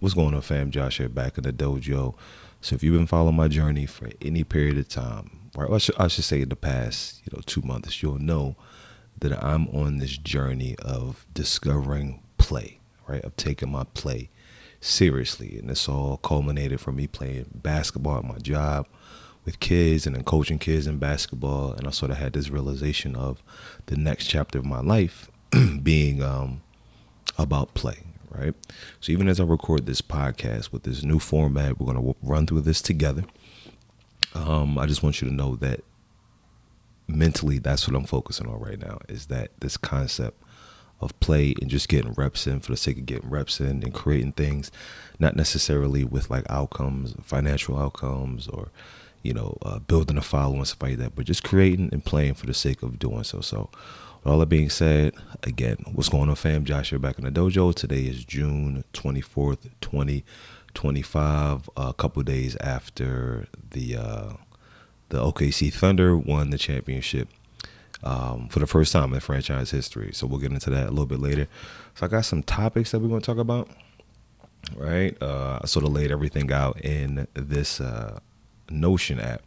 What's going on, fam? Josh here, back in the dojo. So if you've been following my journey for any period of time, or I should say in the past, 2 months, you'll know that I'm on this journey of discovering play, right? Of taking my play seriously. And this all culminated from me playing basketball at my job with kids and then coaching kids in basketball. And I sort of had this realization of the next chapter of my life being about play, right? So even as I record this podcast with this new format, we're going to run through this together. I just want you to know that mentally, that's what I'm focusing on right now, is that this concept of play and just getting reps in for the sake of getting reps in and creating things, not necessarily with like outcomes, financial outcomes, or building a following, stuff like that, but just creating and playing for the sake of doing so. So with all that being said, again, what's going on, fam? Josh here, back in the dojo. Today is June 24th, 2025, a couple of days after the OKC Thunder won the championship for the first time in franchise history. So we'll get into that a little bit later. So I got some topics that we're going to talk about, right? I sort of laid everything out in this Notion app,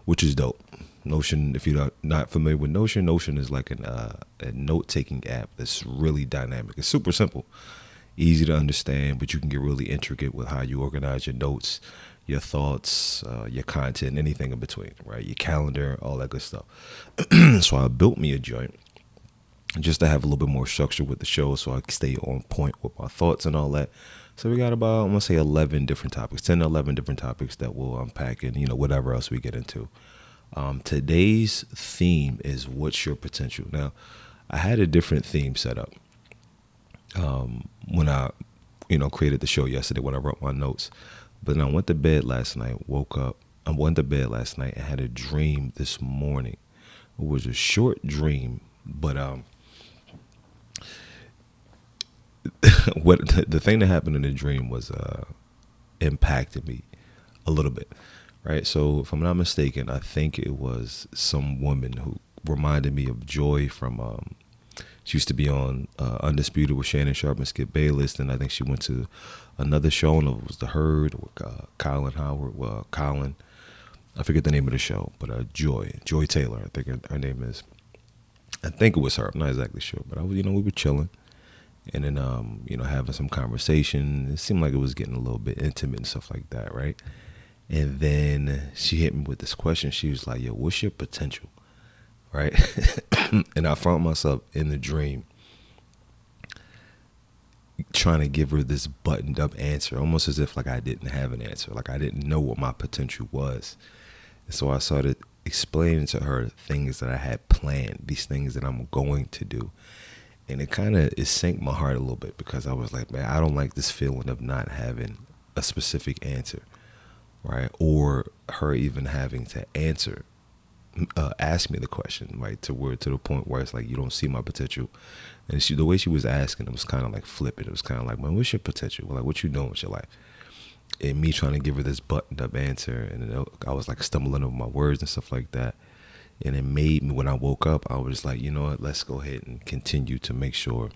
which is dope. Notion, if you're not familiar with Notion is like a note-taking app that's really dynamic. It's super simple, easy to understand, but you can get really intricate with how you organize your notes, your thoughts, your content, anything in between, right? Your calendar, all that good stuff. So I built me a joint just to have a little bit more structure with the show so I can stay on point with my thoughts and all that. So we got about, I'm going to say 11 different topics, 10 to 11 different topics that we'll unpack and, whatever else we get into. Today's theme is what's your potential. Now, I had a different theme set up when I, created the show yesterday when I wrote my notes. But then I went to bed last night, and had a dream this morning. It was a short dream, but what the thing that happened in the dream was impacted me a little bit, right? So if I'm not mistaken, I think it was some woman who reminded me of Joy from she used to be on Undisputed with Shannon Sharp and Skip Bayless, and I think she went to another show, and it was The Herd with Colin Howard. Well, Colin, I forget the name of the show, but Joy Taylor, I think her name is. I think it was her. I'm not exactly sure, but we were chilling, and then having some conversation. It seemed like it was getting a little bit intimate and stuff like that, right? And then she hit me with this question. She was like, "Yo, what's your potential?" Right? And I found myself in the dream trying to give her this buttoned up answer, almost as if like I didn't have an answer, like I didn't know what my potential was. And so I started explaining to her things that I had planned, these things that I'm going to do. And it sank my heart a little bit, because I was like, man, I don't like this feeling of not having a specific answer, right? Or her even having to ask me the question, right? To the point where it's like, you don't see my potential. And the way she was asking, it was kind of like flippant. It was kind of like, man, what's your potential? Like, what you doing with your life? And me trying to give her this buttoned up answer. And I was like stumbling over my words and stuff like that. And it made me, when I woke up, I was like, you know what, let's go ahead and continue to make sure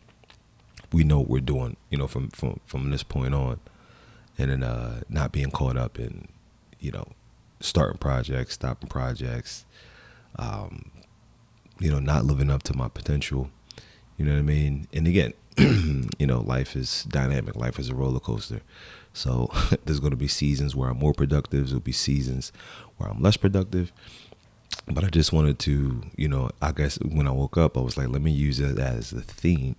we know what we're doing, from this point on. And then not being caught up in, starting projects, stopping projects, not living up to my potential. You know what I mean? And again, life is dynamic. Life is a roller coaster. So there's going to be seasons where I'm more productive. There'll be seasons where I'm less productive. But I just wanted to, I guess when I woke up, I was like, let me use it as a theme.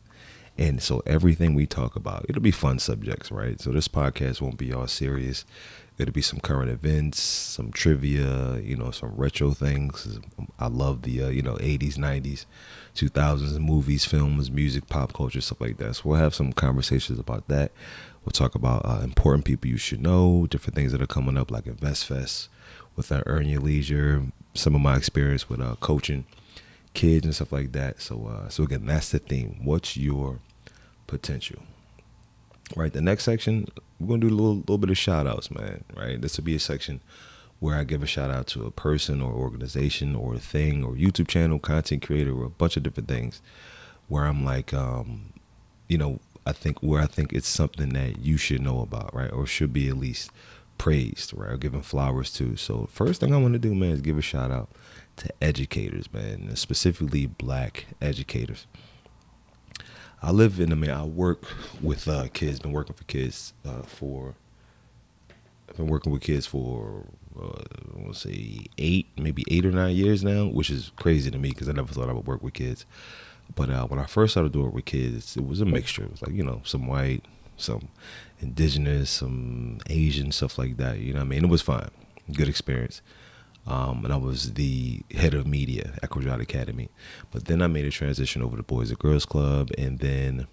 And so everything we talk about, it'll be fun subjects, right? So this podcast won't be all serious. It'll be some current events, some trivia, some retro things. I love the, 80s, 90s, 2000s movies, films, music, pop culture, stuff like that. So we'll have some conversations about that. We'll talk about important people you should know, different things that are coming up like InvestFest with our Earn Your Leisure, some of my experience with coaching kids and stuff like that. So again, that's the theme. What's your potential? Right, the next section, we're going to do a little bit of shout outs, man, right? This will be a section where I give a shout out to a person or organization or a thing or YouTube channel, content creator, or a bunch of different things where I'm like, I think it's something that you should know about, right? Or should be at least praised, right? Or given flowers to. So first thing I want to do, man, is give a shout out to educators, man, and specifically black educators. I work with kids, been working for kids I've been working with kids for, I want to say 8 or 9 years now, which is crazy to me because I never thought I would work with kids. But when I first started doing it with kids, it was a mixture. It was like, some white, some indigenous, some Asian, stuff like that. You know what I mean? It was fun. Good experience. And I was the head of media at Quadrat Academy. But then I made a transition over to Boys and Girls Club, and then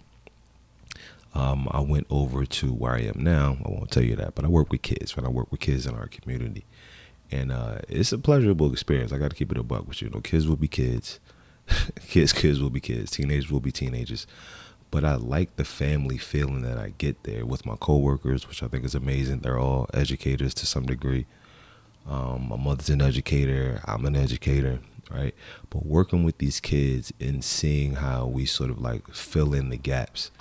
I went over to where I am now. I won't tell you that, but I work with kids, right? I work with kids in our community. And it's a pleasurable experience. I got to keep it a buck with you. Kids will be kids. kids will be kids. Teenagers will be teenagers. But I like the family feeling that I get there with my coworkers, which I think is amazing. They're all educators to some degree. My mother's an educator. I'm an educator, right? But working with these kids and seeing how we sort of like fill in the gaps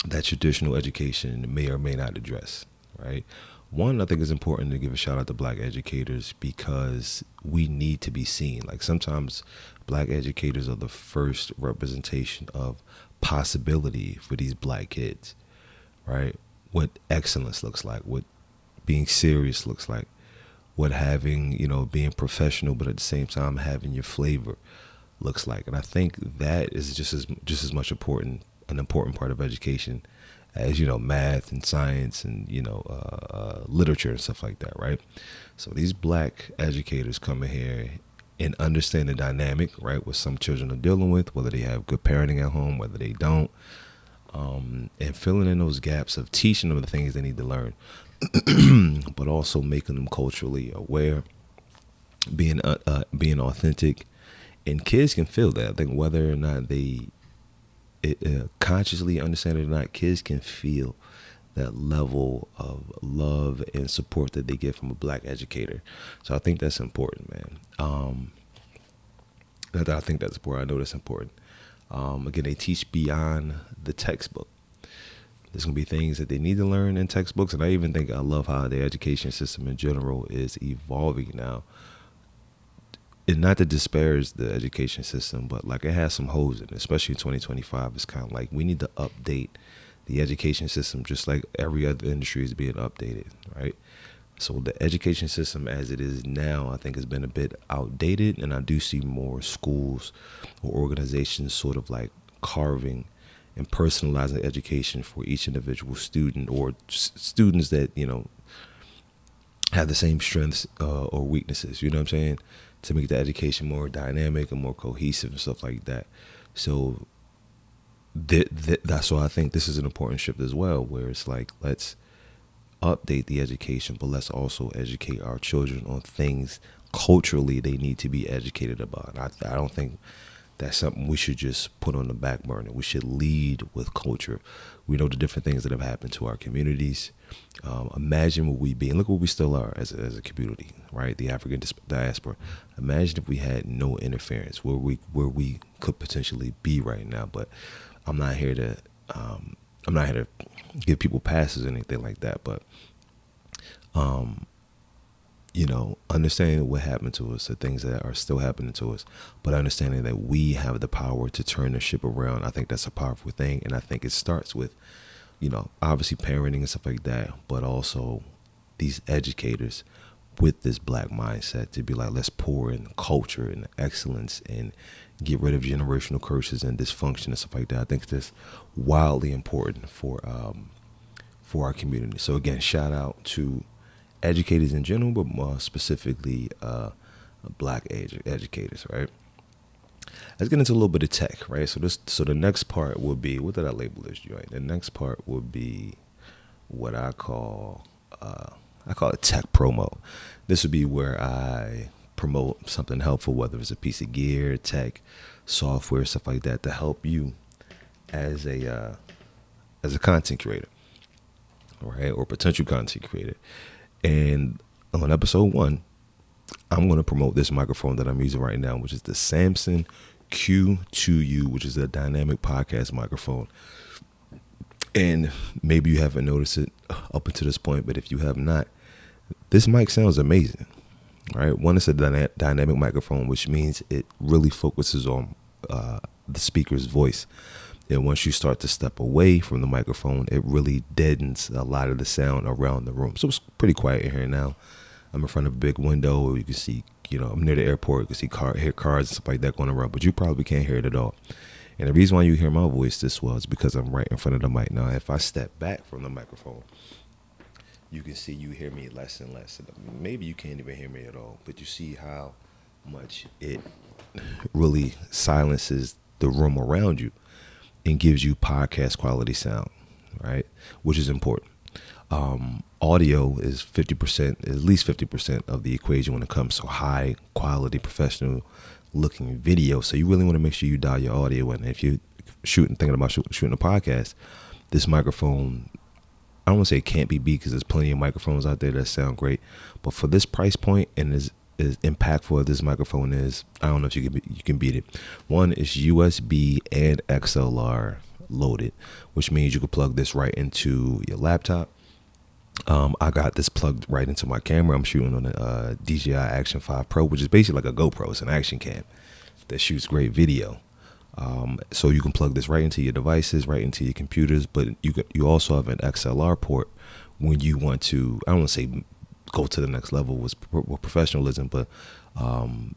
that traditional education may or may not address, right? One, I think it's important to give a shout out to black educators because we need to be seen. Like sometimes black educators are the first representation of possibility for these black kids, right? What excellence looks like, what being serious looks like, what having, being professional, but at the same time having your flavor looks like. And I think that is just as much an important part of education as, math and science and, literature and stuff like that, right? So these black educators come in here and understand the dynamic, right, what some children are dealing with, whether they have good parenting at home, whether they don't, and filling in those gaps of teaching them the things they need to learn, but also making them culturally aware, being authentic. And kids can feel that. I think whether or not they consciously understand it or not, kids can feel that level of love and support that they get from a black educator. So I think that's important, man. I think that's important. I know that's important. Again, they teach beyond the textbook. There's going to be things that they need to learn in textbooks. And I love how the education system in general is evolving now. And not to disparage the education system, but like it has some holes in it, especially in 2025. It's kind of like we need to update the education system just like every other industry is being updated, right? So the education system as it is now, I think has been a bit outdated. And I do see more schools or organizations sort of like carving and personalizing education for each individual student or students that, have the same strengths or weaknesses, you know what I'm saying? To make the education more dynamic and more cohesive and stuff like that. So that's why I think this is an important shift as well, where it's like, let's update the education, but let's also educate our children on things culturally they need to be educated about. I don't think that's something we should just put on the back burner. We should lead with culture. We know the different things that have happened to our communities. Imagine what we'd be, and look what we still are as a community, right? The African Diaspora. Imagine if we had no interference, where we could potentially be right now. But I'm not here to give people passes or anything like that. But understanding what happened to us, the things that are still happening to us, but understanding that we have the power to turn the ship around. I think that's a powerful thing. And I think it starts with, obviously parenting and stuff like that, but also these educators with this black mindset to be like, let's pour in culture and excellence and get rid of generational curses and dysfunction and stuff like that. I think that's wildly important for our community. So again, shout out to educators in general, but more specifically black educators, right? Let's get into a little bit of tech, right? So the next part would be, what did I label this joint? The next part would be what I call it tech promo. This would be where I promote something helpful, whether it's a piece of gear, tech, software, stuff like that, to help you as a content creator, right, or potential content creator. And on episode 1, I'm going to promote this microphone that I'm using right now, which is the Samson Q2U, which is a dynamic podcast microphone. And maybe you haven't noticed it up until this point, but if you have not, this mic sounds amazing, right? One, it's a dynamic microphone, which means it really focuses on the speaker's voice. And once you start to step away from the microphone, it really deadens a lot of the sound around the room. So it's pretty quiet in here now. I'm in front of a big window. You can see, I'm near the airport. You can see hear cars and stuff like that going around, but you probably can't hear it at all. And the reason why you hear my voice this well is because I'm right in front of the mic. Now, if I step back from the microphone, you can see you hear me less and less. Maybe you can't even hear me at all, but you see how much it really silences the room around you and gives you podcast quality sound, right? Which is important. Audio is 50%, at least 50% of the equation when it comes to high quality professional looking video. So you really want to make sure you dial your audio in. If you're thinking about shooting a podcast, this microphone, I don't want to say it can't be beat because there's plenty of microphones out there that sound great. But for this price point and as impactful as this microphone is, I don't know if you can beat it. One is USB and XLR loaded, which means you can plug this right into your laptop. I got this plugged right into my camera. I'm shooting on a DJI Action 5 Pro, which is basically like a GoPro. It's an action cam that shoots great video. So you can plug this right into your devices, right into your computers, but you also have an XLR port when you want to, I don't want to say go to the next level with professionalism, but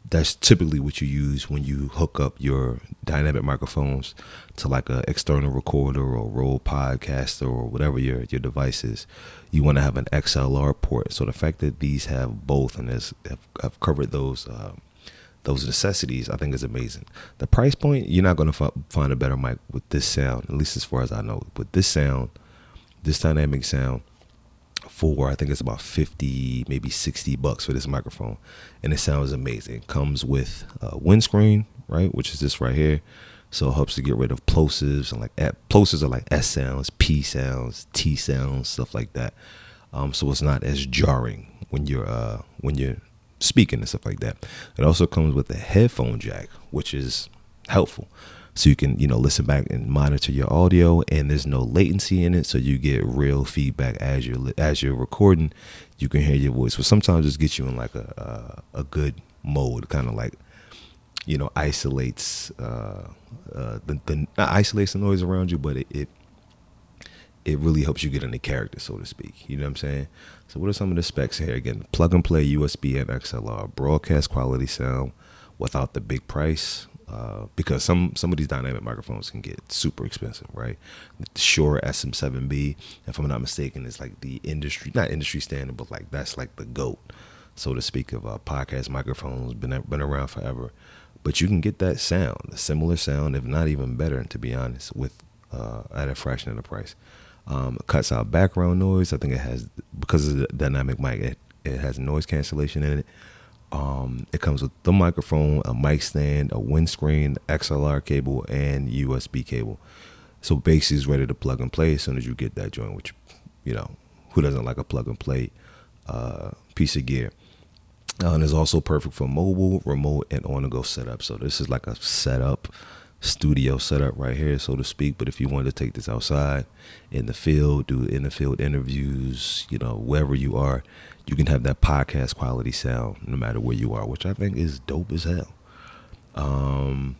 that's typically what you use when you hook up your dynamic microphones to like an external recorder or Rode podcaster or whatever your device is. You want to have an XLR port. So the fact that these have both and have covered those necessities, I think is amazing. The price point, you're not going to find a better mic with this sound, at least as far as I know. With this sound, this dynamic sound, I think it's about 50, maybe $60 for this microphone, and it sounds amazing. It comes with a windscreen, right, which is this right here, so it helps to get rid of plosives, and like plosives are like S sounds, P sounds, T sounds, stuff like that. So it's not as jarring when you're speaking and stuff like that. It also comes with a headphone jack, which is helpful. So you can, listen back and monitor your audio, and there's no latency in it. So you get real feedback as you're recording. You can hear your voice. So sometimes just get you in like a good mode, kind of like, isolates not isolates the noise around you, but it really helps you get into character, so to speak. You know what I'm saying? So what are some of the specs here? Again, plug and play USB and XLR, broadcast quality sound without the big price. Because some of these dynamic microphones can get super expensive, right? The Shure SM7B, if I'm not mistaken, is like the not industry standard, but like that's like the GOAT, so to speak, of podcast microphones. Been around forever, but you can get that sound, a similar sound, if not even better, to be honest, with at a fraction of the price. It cuts out background noise. I think it has, because of the dynamic mic, it has noise cancellation in it. It comes with the microphone, a mic stand, a windscreen, XLR cable, and USB cable. So basically it's ready to plug and play as soon as you get that joint, which, who doesn't like a plug and play piece of gear? And it's also perfect for mobile, remote, and on-the-go setup. So this is like a studio setup right here, so to speak. But if you wanted to take this outside in the field, do in-the-field interviews, wherever you are, you can have that podcast quality sound no matter where you are, which I think is dope as hell. So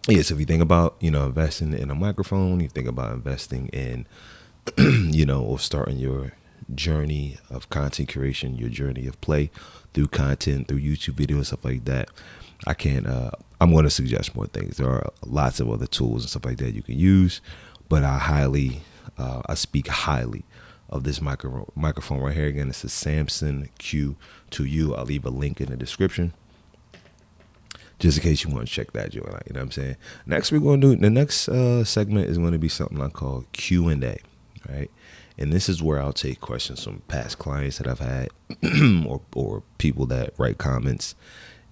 if you think about, investing in a microphone, you think about investing in, or starting your journey of content creation, your journey of play through content, through YouTube videos, stuff like that. I'm going to suggest more things. There are lots of other tools and stuff like that you can use, but I speak highly of this microphone right here. Again, it's a Samson Q2U. I'll leave a link in the description just in case you want to check that joint out. You know what I'm saying? Next, we're going to do, the next segment is going to be something I call Q&A, right? And this is where I'll take questions from past clients that I've had or people that write comments,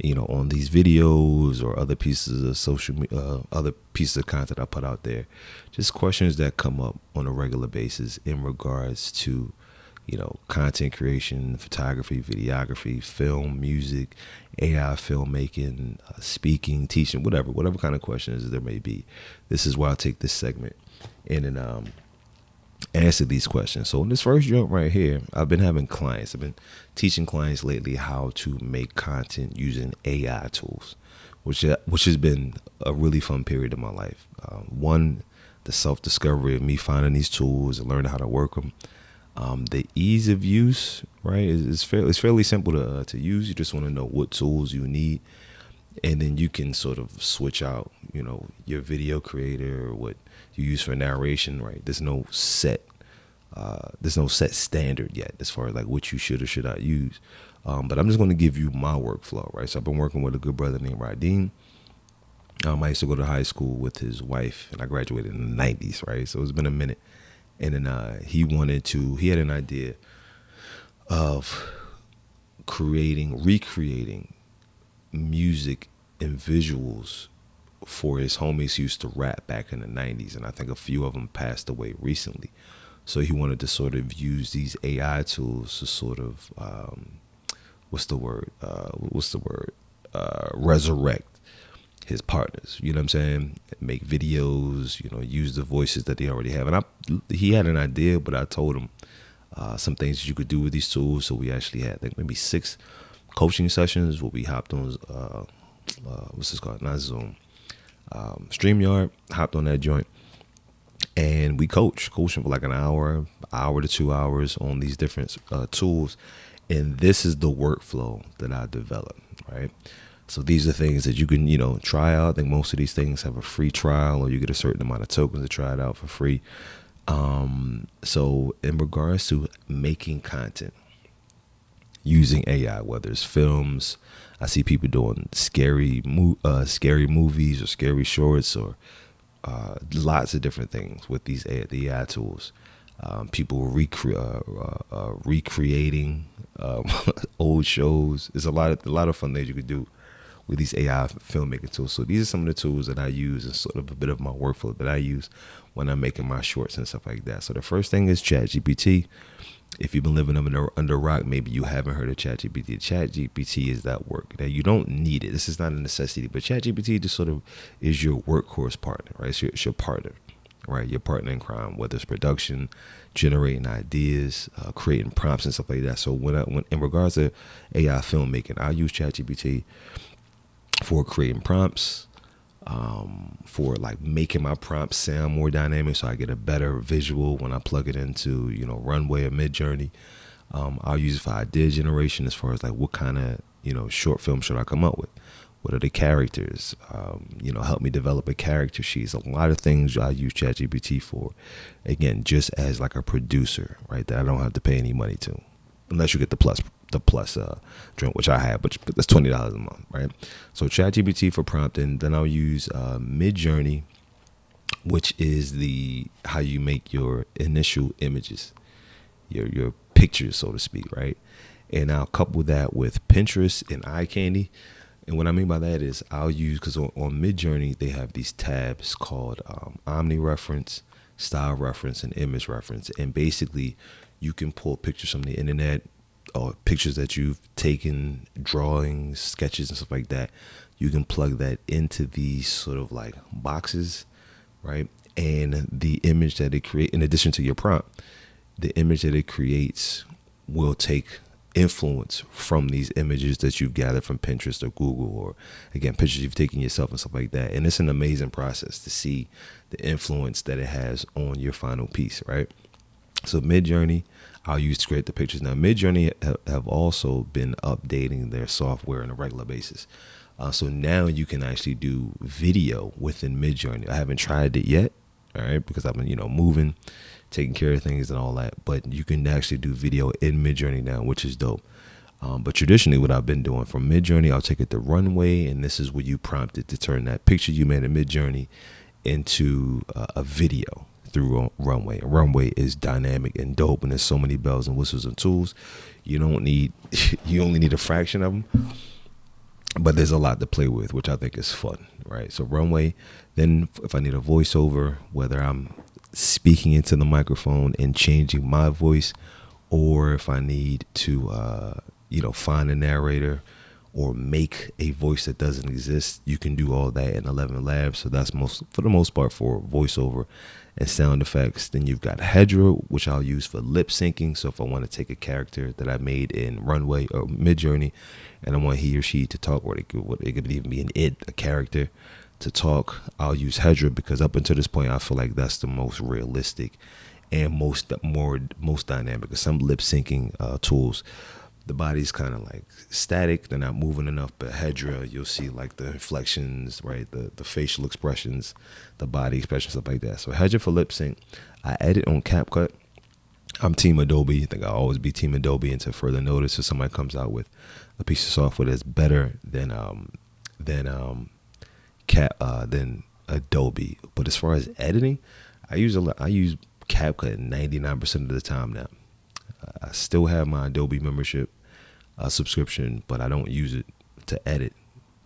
on these videos or other pieces of other pieces of content I put out there. Just questions that come up on a regular basis in regards to, content creation, photography, videography, film, music, AI filmmaking, speaking, teaching, whatever kind of questions there may be. This is why I'll take this segment and then answer these questions. So in this first joint right here, I've been having clients. I've been teaching clients lately how to make content using AI tools, which has been a really fun period of my life. One, the self-discovery of me finding these tools and learning how to work them. The ease of use, right, is fairly simple to use. You just want to know what tools you need, and then you can sort of switch out, your video creator or what you use for narration, right? There's no set standard yet as far as like what you should or should not use. But I'm just going to give you my workflow, right? So I've been working with a good brother named Radim. I used to go to high school with his wife, and I graduated in the 90s, right? So it's been a minute. And then he had an idea of recreating music and visuals for his homies who used to rap back in the 90s. And I think a few of them passed away recently. So he wanted to sort of use these AI tools to sort of, resurrect his partners, you know what I'm saying? Make videos, use the voices that they already have. And he had an idea, but I told him some things that you could do with these tools. So we actually had, I think, maybe 6 coaching sessions where we hopped on, what's this called? Not Zoom. StreamYard, hopped on that joint. And we coaching for like an hour to 2 hours on these different tools. And this is the workflow that I developed, right? So these are things that you can, try out. I think most of these things have a free trial, or you get a certain amount of tokens to try it out for free. So in regards to making content using AI, whether it's films, I see people doing scary movies or scary shorts, or lots of different things with these AI tools. People recreating old shows. There's a lot of fun things you could do with these AI filmmaking tools. So these are some of the tools that I use, and sort of a bit of my workflow that I use when I'm making my shorts and stuff like that. So the first thing is ChatGPT. If you've been living under a rock, maybe you haven't heard of ChatGPT. ChatGPT is that work. Now, you don't need it. This is not a necessity, but ChatGPT just sort of is your workhorse partner, right? It's your partner, right? Your partner in crime, whether it's production, generating ideas, creating prompts and stuff like that. So when in regards to AI filmmaking, I use ChatGPT for creating prompts, for like making my prompts sound more dynamic, so I get a better visual when I plug it into, Runway or Midjourney. I'll use it for idea generation, as far as like what kind of, short film should I come up with? What are the characters? Help me develop a character sheet. A lot of things I use ChatGPT for, again, just as like a producer, right? That I don't have to pay any money to, unless you get the plus drink, which I have, but that's $20 a month, right? So ChatGPT for prompting. Then I'll use Midjourney, which is how you make your initial images, your pictures, so to speak, right? And I'll couple that with Pinterest and iCandy. And what I mean by that is I'll use, because on Midjourney they have these tabs called Omni Reference, Style Reference, and Image Reference, and basically you can pull pictures from the internet, or pictures that you've taken, drawings, sketches, and stuff like that. You can plug that into these sort of like boxes, right? And the image that it creates, in addition to your prompt, the image that it creates will take influence from these images that you've gathered from Pinterest or Google, or again, pictures you've taken yourself and stuff like that. And it's an amazing process to see the influence that it has on your final piece, right? So Midjourney, I'll use to create the pictures. Now, Midjourney have also been updating their software on a regular basis. So now you can actually do video within Midjourney. I haven't tried it yet, all right, because I've been, moving, taking care of things and all that. But you can actually do video in Midjourney now, which is dope. But traditionally, what I've been doing from Midjourney, I'll take it to Runway, and this is where you prompt it to turn that picture you made in Midjourney into a video through Runway. Runway is dynamic and dope, and there's so many bells and whistles and tools. You only need a fraction of them, but there's a lot to play with, which I think is fun, right? So Runway. Then if I need a voiceover, whether I'm speaking into the microphone and changing my voice, or if I need to find a narrator, or make a voice that doesn't exist. You can do all that in 11 Labs. So that's for the most part for voiceover and sound effects. Then you've got Hedra, which I'll use for lip syncing. So if I want to take a character that I made in Runway or Midjourney and I want he or she to talk, or it could even be a character to talk, I'll use Hedra, because up until this point I feel like that's the most realistic and most dynamic. Because some lip syncing tools, the body's kind of like static, they're not moving enough. But Hedra, you'll see like the inflections, right, the facial expressions, the body expressions, stuff like that. So Hedra for lip sync. I edit on CapCut. I'm Team Adobe. I think I'll always be Team Adobe until further notice. If somebody comes out with a piece of software that's better than Adobe. But as far as editing, I use CapCut 99% of the time now. I still have my Adobe membership subscription, but I don't use it to edit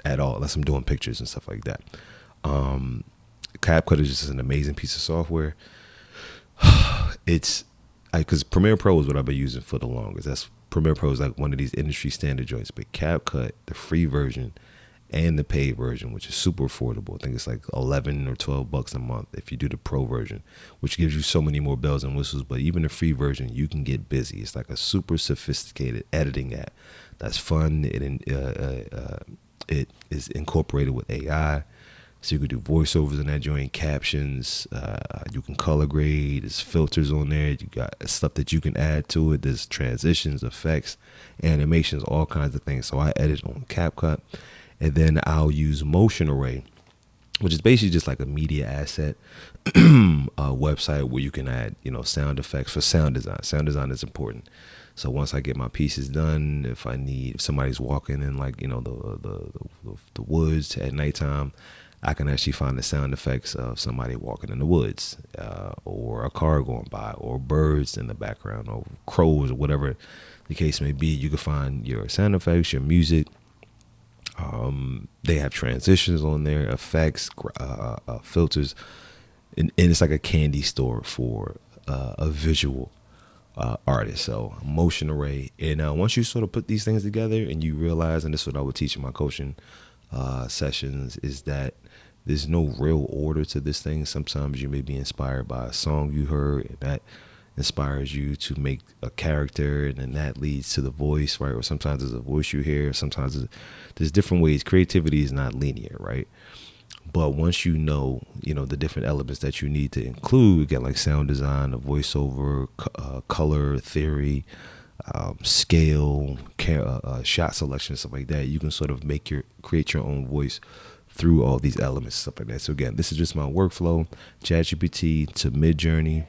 at all unless I'm doing pictures and stuff like that. CapCut is just an amazing piece of software. Because Premiere Pro is what I've been using for the longest. Premiere Pro is like one of these industry standard joints, but CapCut, the free version and the paid version, which is super affordable. I think it's like $11 or $12 a month if you do the pro version, which gives you so many more bells and whistles. But even the free version, you can get busy. It's like a super sophisticated editing app that's fun. It is incorporated with AI, so you can do voiceovers in that joint, captions. You can color grade. There's filters on there. You got stuff that you can add to it. There's transitions, effects, animations, all kinds of things. So I edit on CapCut. And then I'll use Motion Array, which is basically just like a media asset website where you can add, sound effects for sound design. Sound design is important. So once I get my pieces done, if somebody's walking in like, the woods at nighttime, I can actually find the sound effects of somebody walking in the woods, or a car going by, or birds in the background, or crows, or whatever the case may be. You can find your sound effects, your music. They have transitions on there, effects, filters, and it's like a candy store for a visual artist. So Motion Array. And once you sort of put these things together and you realize, and this is what I would teach in my coaching sessions, is that there's no real order to this thing. Sometimes you may be inspired by a song you heard, and that inspires you to make a character, and then that leads to the voice, right? Or sometimes there's a voice you hear, sometimes there's different ways. Creativity is not linear, right? But once you know the different elements that you need to include, again, like sound design, a voiceover, color theory, scale, shot selection, stuff like that, you can sort of create your own voice through all these elements, stuff like that. So again, this is just my workflow: ChatGPT to Midjourney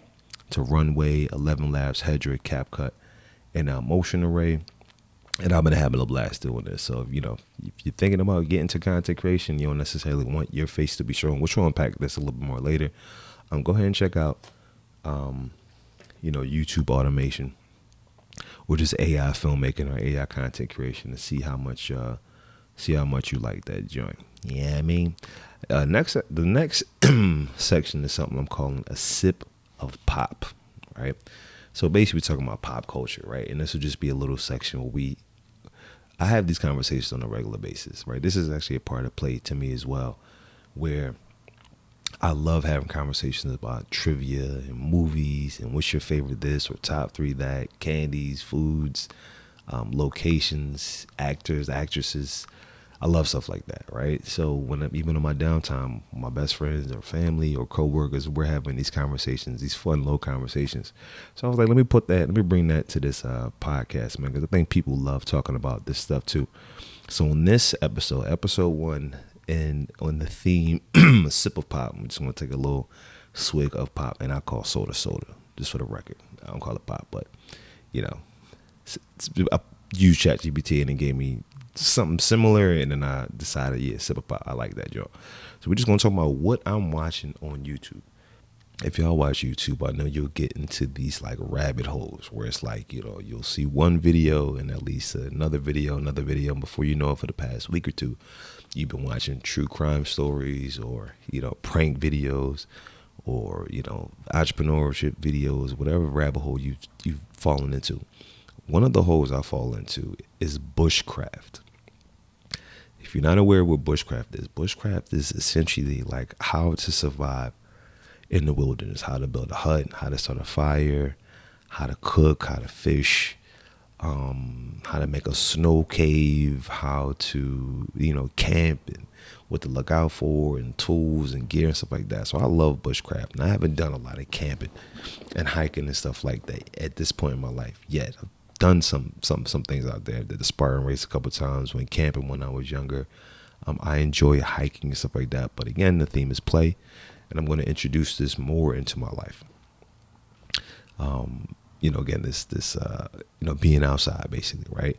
to Runway, 11 Labs, Hedra, CapCut, and Motion Array. And I'm going to have a blast doing this. So, if you're thinking about getting to content creation, you don't necessarily want your face to be shown, which we'll unpack this a little bit more later. Go ahead and check out, YouTube automation, or just AI filmmaking or AI content creation, to see how much you like that joint. Yeah, I mean, the next section is something I'm calling a sip of pop, right? So basically we're talking about pop culture, right? And this will just be a little section where I have these conversations on a regular basis, right? This is actually a part of play to me as well, where I love having conversations about trivia and movies and what's your favorite this or top 3 that, candies, foods, locations, actors, actresses. I love stuff like that, right? So even on my downtime, my best friends or family or coworkers, we're having these conversations, these fun, low conversations. So I was like, let me bring that to this podcast, man, because I think people love talking about this stuff too. So on this episode 1, and on the theme, a sip of pop, I'm just going to take a little swig of pop, and I call soda, just for the record. I don't call it pop, but, I used ChatGPT and it gave me something similar, and then I decided, sip of pop, I like that, y'all. So we're just gonna talk about what I'm watching on YouTube. If y'all watch YouTube, I know you'll get into these like rabbit holes where it's like, you'll see one video and at least another video, and before you know it, for the past week or two, you've been watching true crime stories, or prank videos, or entrepreneurship videos, whatever rabbit hole you've fallen into. One of the holes I fall into is bushcraft. If you're not aware what bushcraft is essentially like how to survive in the wilderness, how to build a hut, how to start a fire, how to cook, how to fish, how to make a snow cave, how to, camp and what to look out for and tools and gear and stuff like that. So I love bushcraft, and I haven't done a lot of camping and hiking and stuff like that at this point in my life yet. I've done some things out there. Did the Spartan race a couple times, went camping when I was younger. I enjoy hiking and stuff like that. But again, the theme is play, and I'm going to introduce this more into my life. Again, this being outside basically, right?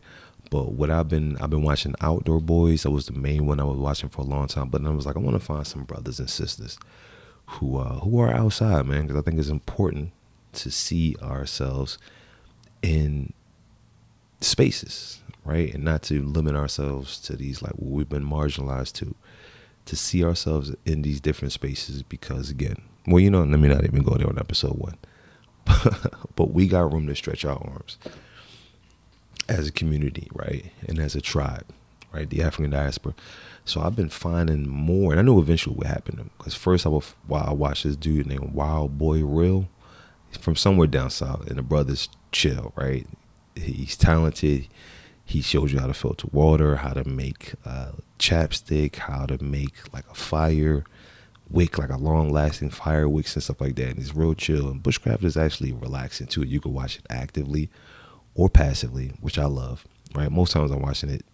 But what I've been watching Outdoor Boys. That was the main one I was watching for a long time. But then I was like, I want to find some brothers and sisters who are outside, man, because I think it's important to see ourselves in spaces, right, and not to limit ourselves to these like what we've been marginalized to see ourselves in these different spaces. Because again, let me not even go there on episode 1. But we got room to stretch our arms as a community, right? And as a tribe, right? The African Diaspora. So I've been finding more, and I knew eventually what happened. Because first I watched this dude named Wild Boy Real from somewhere down south, and the brother's chill, right? He's talented. He shows you how to filter water, how to make chapstick, how to make like a fire wick, like a long-lasting fire wicks and stuff like that. And it's real chill. And bushcraft is actually relaxing too. You can watch it actively or passively, which I love, right? Most times I'm watching it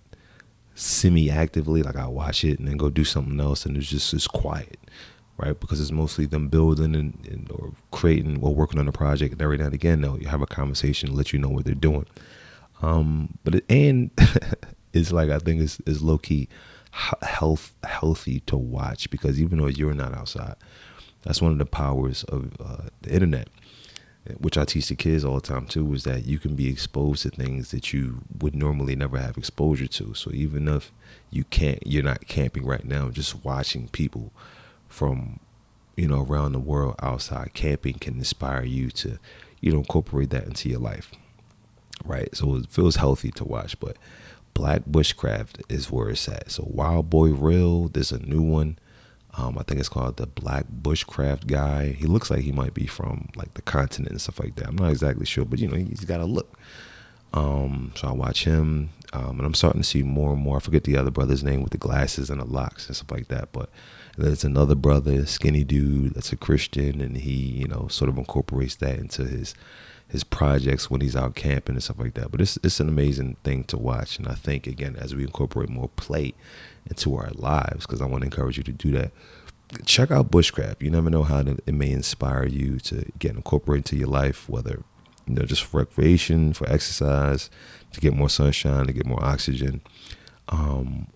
semi-actively, like I watch it and then go do something else, and it's quiet, right? Because it's mostly them building and or creating or working on a project, and every now and again, you have a conversation, let you know what they're doing. But it's like, I think it's low-key healthy to watch, because even though you're not outside, that's one of the powers of the internet, which I teach the kids all the time too, is that you can be exposed to things that you would normally never have exposure to. So even if you're not camping right now, just watching people from around the world outside camping can inspire you to incorporate that into your life, right? So it feels healthy to watch. But Black Bushcraft is where it's at. So Wild Boy Real, there's a new one. I think it's called the Black Bushcraft Guy. He looks like he might be from like the continent and stuff like that. I'm not exactly sure, but he's got a look. So I watch him, and I'm starting to see more and more. I forget the other brother's name with the glasses and the locks and stuff like that. But there's another brother, skinny dude, that's a Christian, and he, sort of incorporates that into his projects when he's out camping and stuff like that. But it's an amazing thing to watch. And I think, again, as we incorporate more play into our lives, because I want to encourage you to do that, check out bushcraft. You never know how it may inspire you to get incorporated into your life, whether just for recreation, for exercise, to get more sunshine, to get more oxygen,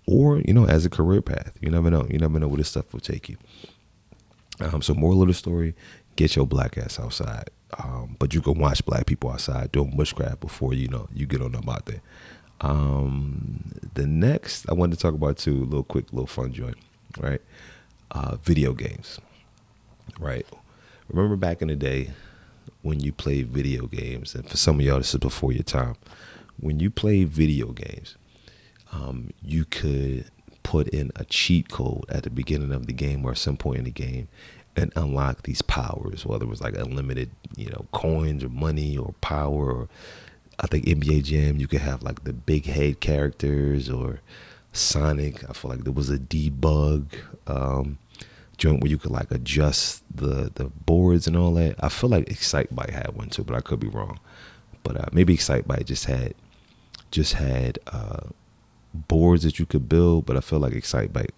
or as a career path. You never know where this stuff will take you. So moral of the story, get your black ass outside. But you can watch black people outside doing bushcraft before you get on them out there. The next I wanted to talk about too, a little fun joint, right? Video games, right? Remember back in the day when you played video games, and for some of y'all this is before your time, when you played video games, you could put in a cheat code at the beginning of the game or at some point in the game and unlock these powers, whether it was like unlimited, coins or money or power, or I think NBA Jam, you could have like the big head characters, or Sonic, I feel like there was a debug joint where you could like adjust the boards and all that. I feel like Excitebike had one too, but I could be wrong. But maybe Excitebike just had boards that you could build, but I feel like Excitebike,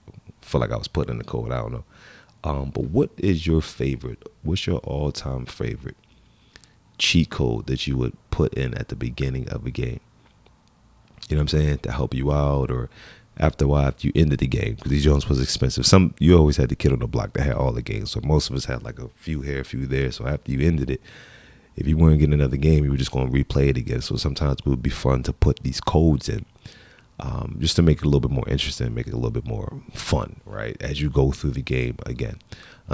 I was putting in the code, I don't know. But what is your favorite? What's your all-time favorite cheat code that you would put in at the beginning of a game? You know what I'm saying? To help you out, or after a while, after you ended the game, because these joints was expensive. You always had the kid on the block that had all the games, so most of us had like a few here, a few there. So after you ended it, if you weren't getting another game, you were just going to replay it again. So sometimes it would be fun to put these codes in. Just to make it a little bit more interesting, make it a little bit more fun, right, as you go through the game again.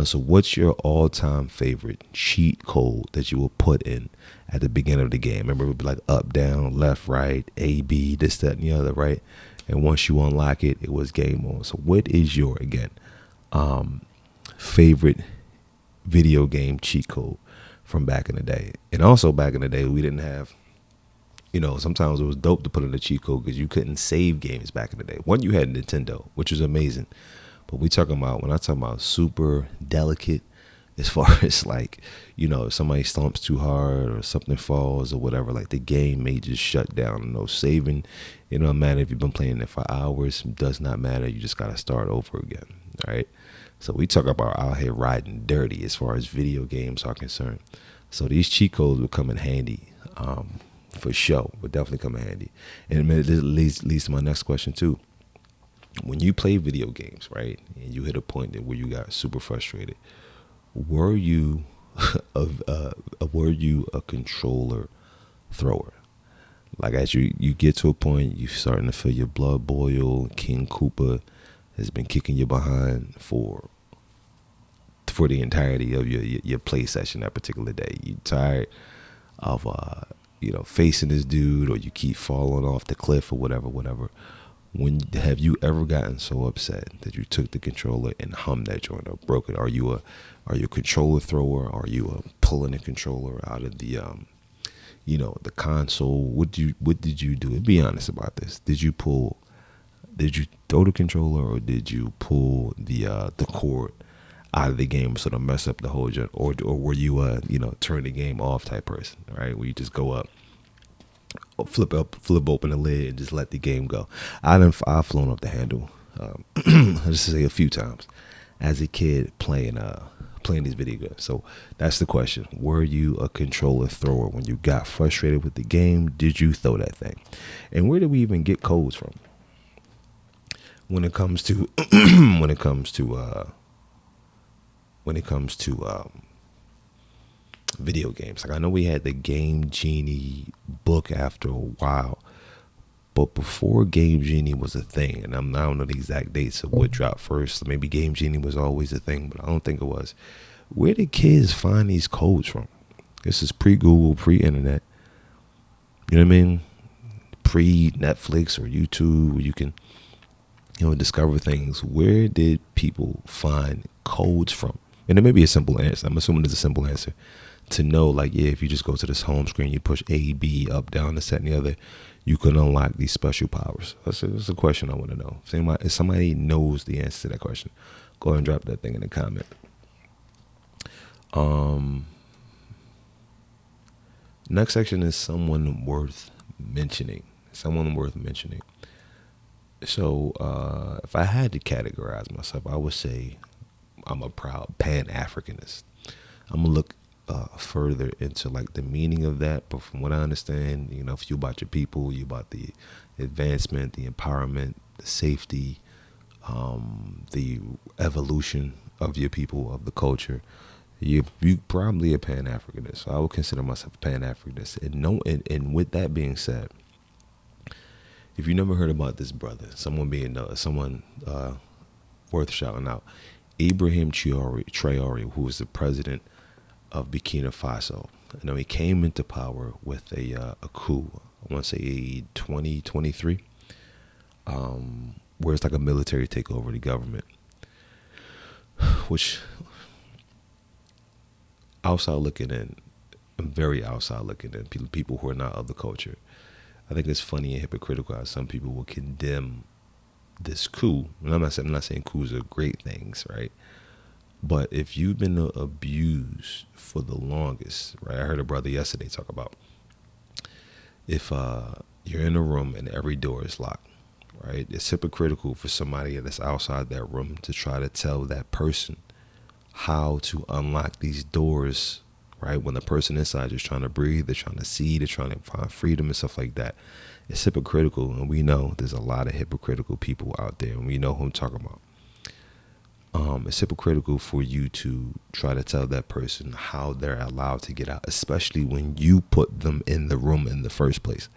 So what's your all-time favorite cheat code that you will put in at the beginning of the game? Remember, it would be like up, down, left, right, A, B, this, that, and the other, right? And once you unlock it, it was game on. So what is your, again, favorite video game cheat code from back in the day? And also back in the day, we didn't have, sometimes it was dope to put in a cheat code because you couldn't save games back in the day. One, you had Nintendo, which was amazing. But when I talk about super delicate, as far as like, if somebody stomps too hard or something falls or whatever, like the game may just shut down. No saving. It don't matter if you've been playing it for hours. It does not matter. You just got to start over again. All right. So we talk about out here riding dirty as far as video games are concerned. So these cheat codes will come in handy, for sure. Would definitely come in handy. And it leads to my next question too. When you play video games, right, and you hit a point that where you got super frustrated, were you a controller thrower? Like as you get to a point, you're starting to feel your blood boil. King Koopa has been kicking you behind for the entirety of your play session that particular day. You tired of facing this dude, or you keep falling off the cliff or whatever. When have you ever gotten so upset that you took the controller and hummed that joint or broke it? Are you a controller thrower? Are you pulling the controller out of the the console? What did you do? Be honest about this. Did you throw the controller, or did you pull the cord out of the game so to mess up the whole joint? Or were you turn the game off type person, right? Where you just go up, flip open the lid and just let the game go. I've flown up the handle, just to say a few times as a kid playing these video games. So that's the question. Were you a controller thrower when you got frustrated with the game? Did you throw that thing? And where do we even get codes from when it comes to video games? Like I know we had the Game Genie book after a while, but before Game Genie was a thing, and I don't know the exact dates of what dropped first. Maybe Game Genie was always a thing, but I don't think it was. Where did kids find these codes from? This is pre-Google, pre-internet. You know what I mean? Pre-Netflix or YouTube, where you can discover things. Where did people find codes from? And it may be a simple answer. I'm assuming it's a simple answer. To know, like, yeah, if you just go to this home screen, you push A, B, up, down, this, that, and the other, you can unlock these special powers. That's a question I want to know. If somebody knows the answer to that question, go ahead and drop that thing in the comment. Next section is someone worth mentioning. So if I had to categorize myself, I would say I'm a proud Pan-Africanist. I'm going to look further into like the meaning of that, but from what I understand, if you about your people, you about the advancement, the empowerment, the safety, the evolution of your people, of the culture, you probably a Pan-Africanist. So I would consider myself a Pan-Africanist. And with that being said, if you never heard about this brother, someone worth shouting out, Ibrahim Traoré, who was the president of Burkina Faso. I know he came into power with a coup. I want to say 2023, where it's like a military takeover of the government, which very outside looking in, people who are not of the culture. I think it's funny and hypocritical how some people will condemn this coup. And I'm not saying coups are great things, right? But if you've been abused for the longest, right? I heard a brother yesterday talk about if you're in a room and every door is locked, right? It's hypocritical for somebody that's outside that room to try to tell that person how to unlock these doors, right? When the person inside is trying to breathe, they're trying to see, they're trying to find freedom and stuff like that. It's hypocritical, and we know there's a lot of hypocritical people out there, and we know who I'm talking about. It's hypocritical for you to try to tell that person how they're allowed to get out, especially when you put them in the room in the first place.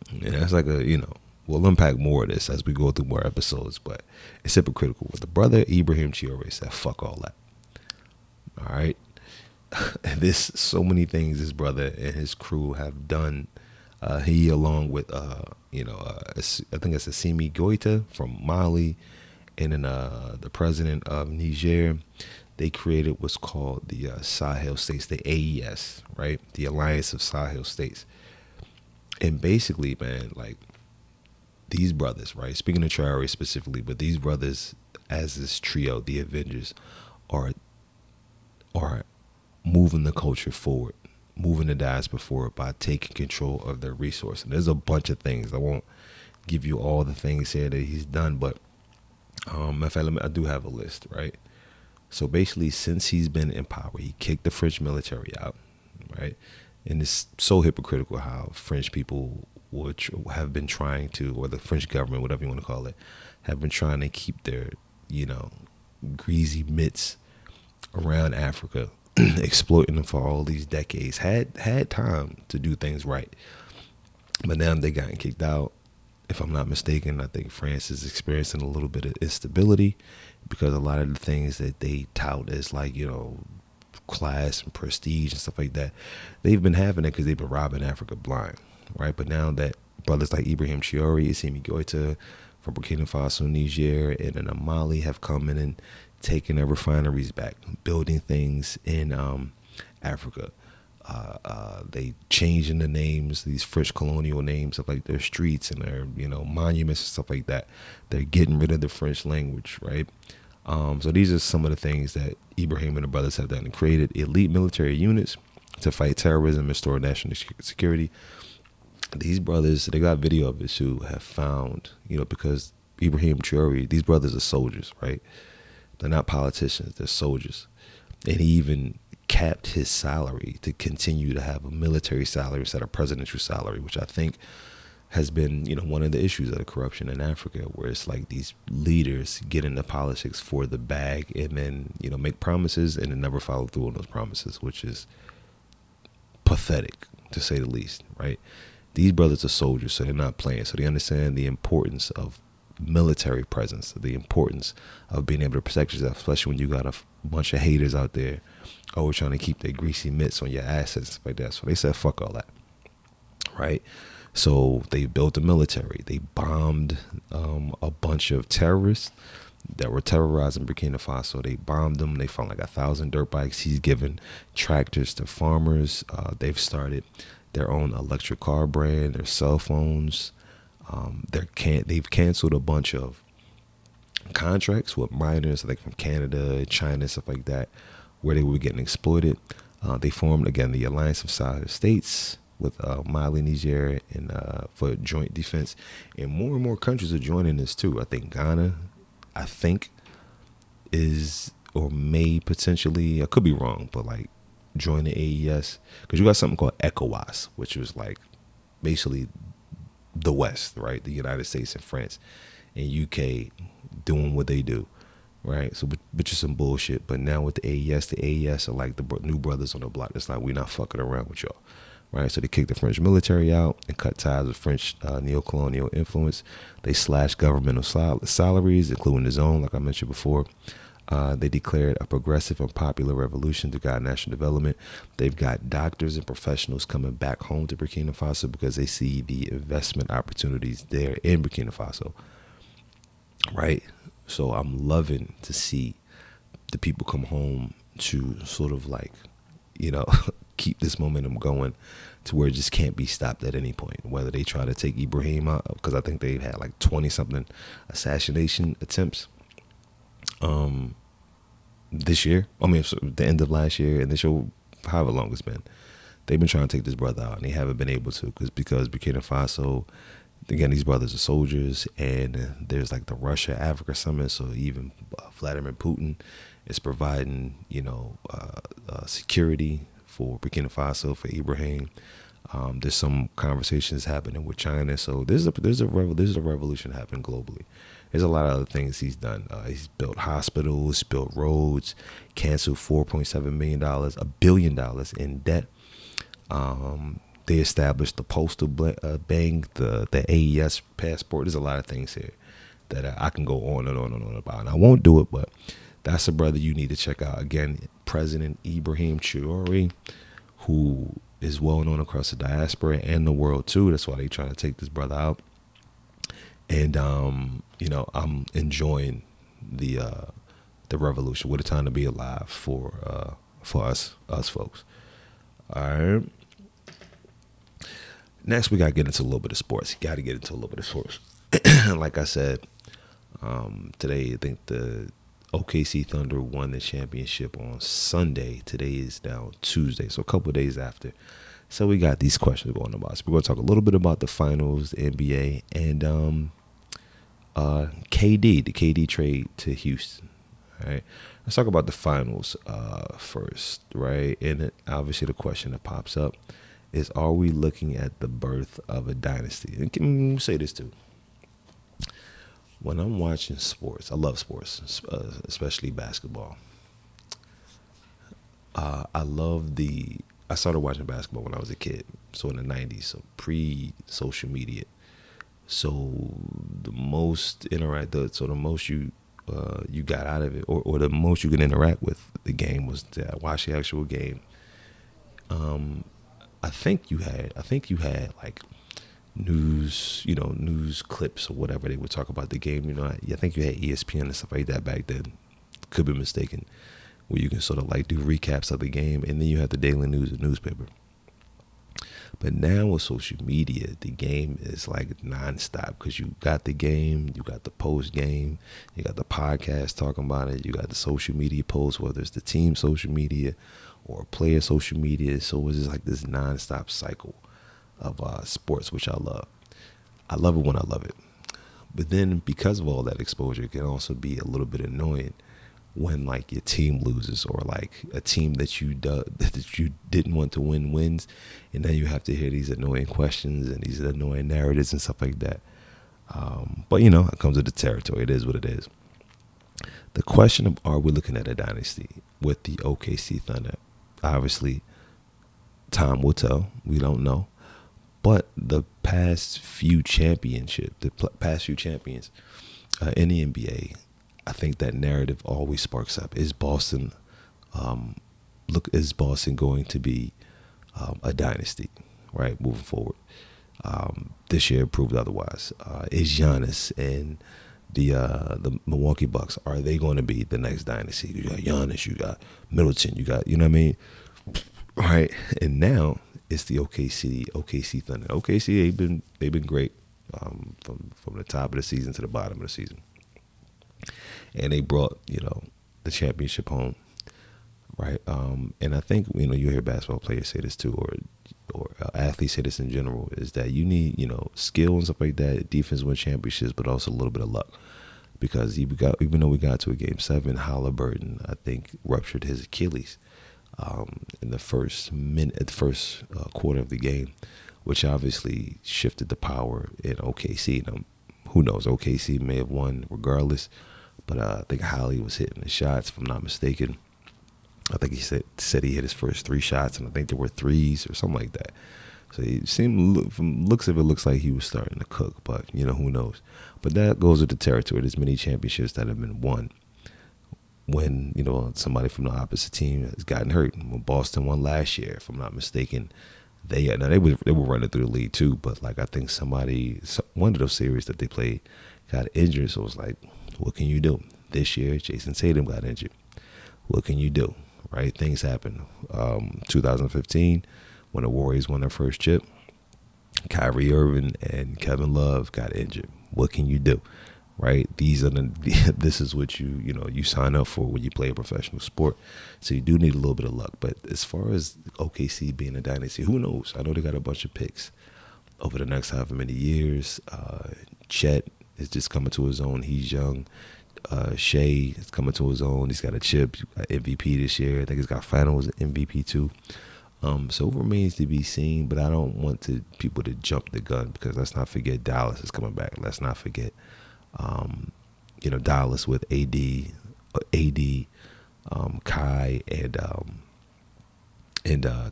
And that's like we'll unpack more of this as we go through more episodes, but it's hypocritical. But the brother Ibrahim Traoré said, fuck all that. All right. There's so many things this brother and his crew have done He, along with I think it's Assimi Goita from Mali, and then the president of Niger, they created what's called the Sahel States, the AES, right? The Alliance of Sahel States. And basically, man, like these brothers, right? Speaking of Traore specifically, but these brothers, as this trio, the Avengers, are are moving the culture forward, moving the diaspora forward by taking control of their resource. And there's a bunch of things. I won't give you all the things here that he's done, but in fact, I do have a list, right? So basically, since he's been in power, he kicked the French military out, right? And it's so hypocritical how French people have been trying to, or the French government, whatever you want to call it, have been trying to keep their, greasy mitts around Africa, exploiting them for all these decades. Had time to do things right, but now they gotten kicked out. If I'm not mistaken, I think France is experiencing a little bit of instability because a lot of the things that they tout as class and prestige and stuff like that, they've been having it because they've been robbing Africa blind, right? But now that brothers like Ibrahim Traoré, Assimi Goita from Burkina Faso, Niger, and then Mali have come in and taken their refineries back, building things in Africa. They changing the names, these French colonial names of like their streets and their monuments and stuff like that. They're getting rid of the French language, right? So these are some of the things that Ibrahim and the brothers have done, and created elite military units to fight terrorism and restore national security. These brothers, they got video of it too, have found, because Ibrahim Traoré, these brothers are soldiers, right? They're not politicians, they're soldiers. And he even capped his salary to continue to have a military salary instead of presidential salary, which I think has been, one of the issues of the corruption in Africa, where it's like these leaders get into politics for the bag and then, make promises and then never follow through on those promises, which is pathetic, to say the least, right? These brothers are soldiers, so they're not playing. So they understand the importance of military presence, the importance of being able to protect yourself, especially when you got a bunch of haters out there always trying to keep their greasy mitts on your assets and stuff like that. So they said, fuck all that, right? So they built a military. They bombed a bunch of terrorists that were terrorizing Burkina Faso. They bombed them. They found like 1,000 dirt bikes. He's given tractors to farmers. They've started their own electric car brand, their cell phones. They've canceled a bunch of contracts with miners, like from Canada, China, stuff like that, where they were getting exploited. They formed, again, the Alliance of Sahel States with Mali, Niger, and for joint defense. And more countries are joining this too. I think Ghana, is, or may potentially, I could be wrong, but like join the AES, because you got something called ECOWAS, which was like basically the West, right? The United States and France and UK doing what they do, right? So, which is some bullshit. But now with the AES are like the new brothers on the block. It's like, we're not fucking around with y'all, right? So they kicked the French military out and cut ties with French neo-colonial influence. They slashed governmental salaries, including his own, like I mentioned before. They declared a progressive and popular revolution to guide national development. They've got doctors and professionals coming back home to Burkina Faso because they see the investment opportunities there in Burkina Faso, right? So I'm loving to see the people come home to sort of like, keep this momentum going to where it just can't be stopped at any point. Whether they try to take Ibrahim out, because I think they've had like 20-something assassination attempts this year. The end of last year and this year, however long it's been. They've been trying to take this brother out and they haven't been able to because Burkina Faso, again, these brothers are soldiers, and there's like the Russia-Africa summit, so even Vladimir Putin is providing, security for Burkina Faso, for Ibrahim. There's some conversations happening with China, so there's a revolution happening globally. There's a lot of other things he's done. He's built hospitals, built roads, canceled $4.7 billion, $1 billion in debt. They established the postal bank, the AES passport. There's a lot of things here that I can go on and on and on about. And I won't do it, but that's a brother you need to check out. Again, President Ibrahim Traoré, who is well known across the diaspora and the world too. That's why they trying to take this brother out. And I'm enjoying the revolution. What a time to be alive for us folks. All right. Next, we got to get into a little bit of sports. Got to get into a little bit of sports. Like I said, today I think the OKC Thunder won the championship on Sunday. Today is now Tuesday, so a couple of days after. So we got these questions going about. So we're going to talk a little bit about the finals, the NBA, and KD, the KD trade to Houston. All right, let's talk about the finals first, right? And obviously the question that pops up is, are we looking at the birth of a dynasty? And can we say this too? When I'm watching sports, I love sports, especially basketball. I started watching basketball when I was a kid, so in the 90s, so pre-social media. So the most the most you got out of it, or the most you could interact with the game was to watch the actual game. I think you had like news clips or whatever they would talk about the game. I think you had ESPN and stuff like that back then. Could be mistaken, where you can sort of like do recaps of the game, and then you have the daily news and newspaper. But now with social media, the game is like nonstop, because you got the game, you got the post game, you got the podcast talking about it, you got the social media posts, whether it's the team social media or player social media. So it's just like this nonstop cycle of sports, which I love. I love it when I love it. But then because of all that exposure, it can also be a little bit annoying when like your team loses, or like a team that you didn't want to win wins, and then you have to hear these annoying questions and these annoying narratives and stuff like that. But it comes with the territory. It is what it is. The question of, are we looking at a dynasty with the OKC Thunder? Obviously, time will tell. We don't know. But the past few champions in the NBA, I think that narrative always sparks up. Is Boston going to be a dynasty, right, moving forward? This year proved otherwise. Is Giannis and the Milwaukee Bucks, are they going to be the next dynasty? You got Giannis, you got Middleton, you got, you know what I mean? Right. And now it's the OKC Thunder. OKC, they've been great from the top of the season to the bottom of the season. And they brought, the championship home, right? And I think, you hear basketball players say this too, or athletes say this in general, is that you need, skill and stuff like that, defense win championships, but also a little bit of luck. Because even though we got to a Game 7, Halliburton, I think, ruptured his Achilles in the first quarter of the game, which obviously shifted the power in OKC. Now, who knows? OKC may have won regardless, but I think Holly was hitting the shots, if I'm not mistaken. I think he said he hit his first 3 shots, and I think there were threes or something like that. So it seemed, from looks of it, looks like he was starting to cook, but who knows? But that goes with the territory. There's many championships that have been won when somebody from the opposite team has gotten hurt. When Boston won last year, if I'm not mistaken, they were running through the league too. But like I think one of those series that they played got injured, so it was like, what can you do? This year, Jason Tatum got injured. What can you do? Right? Things happen. 2015, when the Warriors won their first chip, Kyrie Irving and Kevin Love got injured. What can you do? Right? This is what you sign up for when you play a professional sport. So you do need a little bit of luck. But as far as OKC being a dynasty, who knows? I know they got a bunch of picks over the next however many years. Chet is just coming to his own. He's young. Shea is coming to his own. He's got a chip, MVP this year. I think he's got finals MVP too. So it remains to be seen, but I don't want people to jump the gun, because let's not forget Dallas is coming back. Let's not forget, Dallas with AD, Kai, and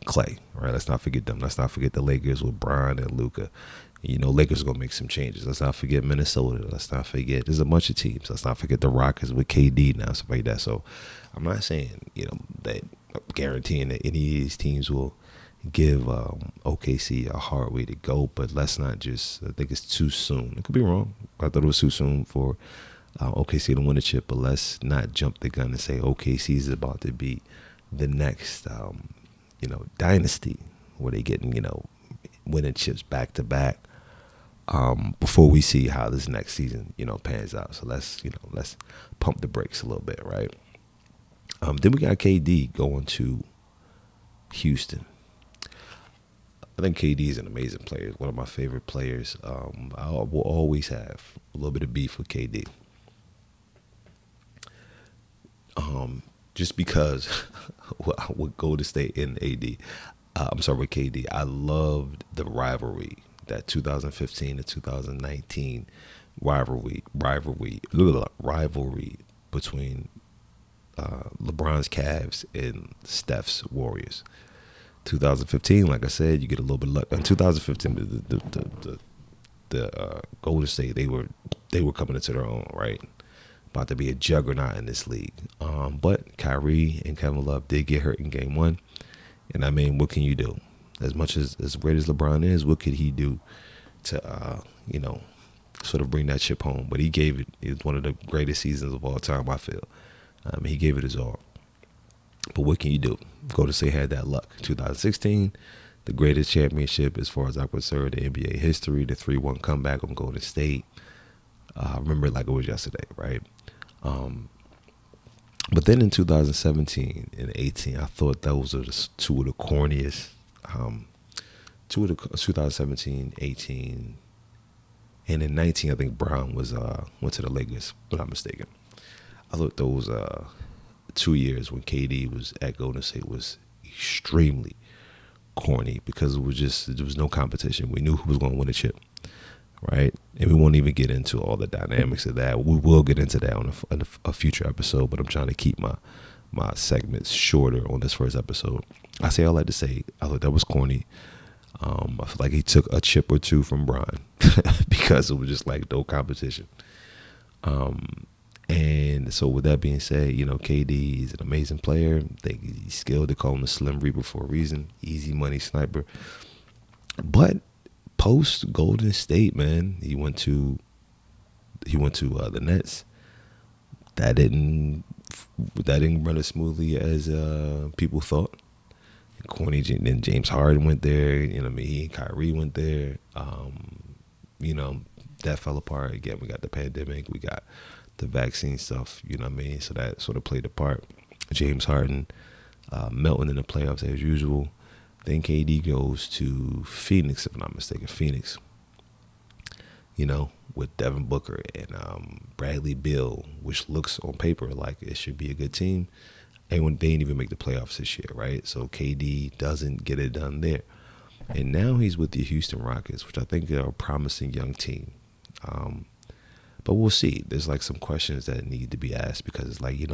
Clay. Right? Let's not forget them. Let's not forget the Lakers with Bron and Luka. Lakers are going to make some changes. Let's not forget Minnesota. Let's not forget, there's a bunch of teams. Let's not forget the Rockets with KD now, stuff like that. So I'm not saying, that I'm guaranteeing that any of these teams will, give OKC a hard way to go, but let's not just, I think it's too soon. It could be wrong. I thought it was too soon for OKC to win a chip, but let's not jump the gun and say OKC is about to be the next, dynasty where they getting, winning chips back to back. Before we see how this next season, pans out. So let's pump the brakes a little bit, right? Then we got KD going to Houston. I think KD is an amazing player. One of my favorite players. I will always have a little bit of beef with KD. Just because with Golden State and AD, with KD, I loved the rivalry, that 2015 to 2019 rivalry between LeBron's Cavs and Steph's Warriors. 2015, like I said, you get a little bit of luck. In 2015, the Golden State, they were coming into their own, right? About to be a juggernaut in this league. But Kyrie and Kevin Love did get hurt in game one. And I mean, what can you do? As much as great as LeBron is, what could he do to, sort of bring that chip home? But he gave it. It was one of the greatest seasons of all time, I feel. He gave it his all. But what can you do? Golden State had that luck. 2016, the greatest championship as far as I'm concerned in NBA history, the 3-1 comeback on Golden State. I remember it like it was yesterday, right? But then in 2017 and 18, I thought those are two of the corniest. 2017, 18, and in 19, I think Brown went to the Lakers, but I'm mistaken. I thought those 2 years when KD was at Golden State was extremely corny because there was no competition. We knew who was going to win the chip, right? And we won't even get into all the dynamics of that. We will get into that on a future episode, but I'm trying to keep my segments shorter on this first episode. I say all that to say, I thought that was corny. I feel like he took a chip or two from Bron because it was just like no competition. And so with that being said, KD is an amazing player. He's skilled. They call him the Slim Reaper for a reason. Easy money sniper. But post Golden State, man, he went to the Nets. That didn't run as smoothly as people thought. Corny. Then James Harden went there. He and Kyrie went there. That fell apart. Again, we got the pandemic. We got the vaccine stuff. So that sort of played a part. James Harden melting in the playoffs as usual. Then KD goes to Phoenix, if I'm not mistaken. Phoenix. With Devin Booker and Bradley Beal, which looks on paper like it should be a good team. And when they didn't even make the playoffs this year, right? So KD doesn't get it done there. And now he's with the Houston Rockets, which I think are a promising young team. But we'll see. There's like some questions that need to be asked because it's like, you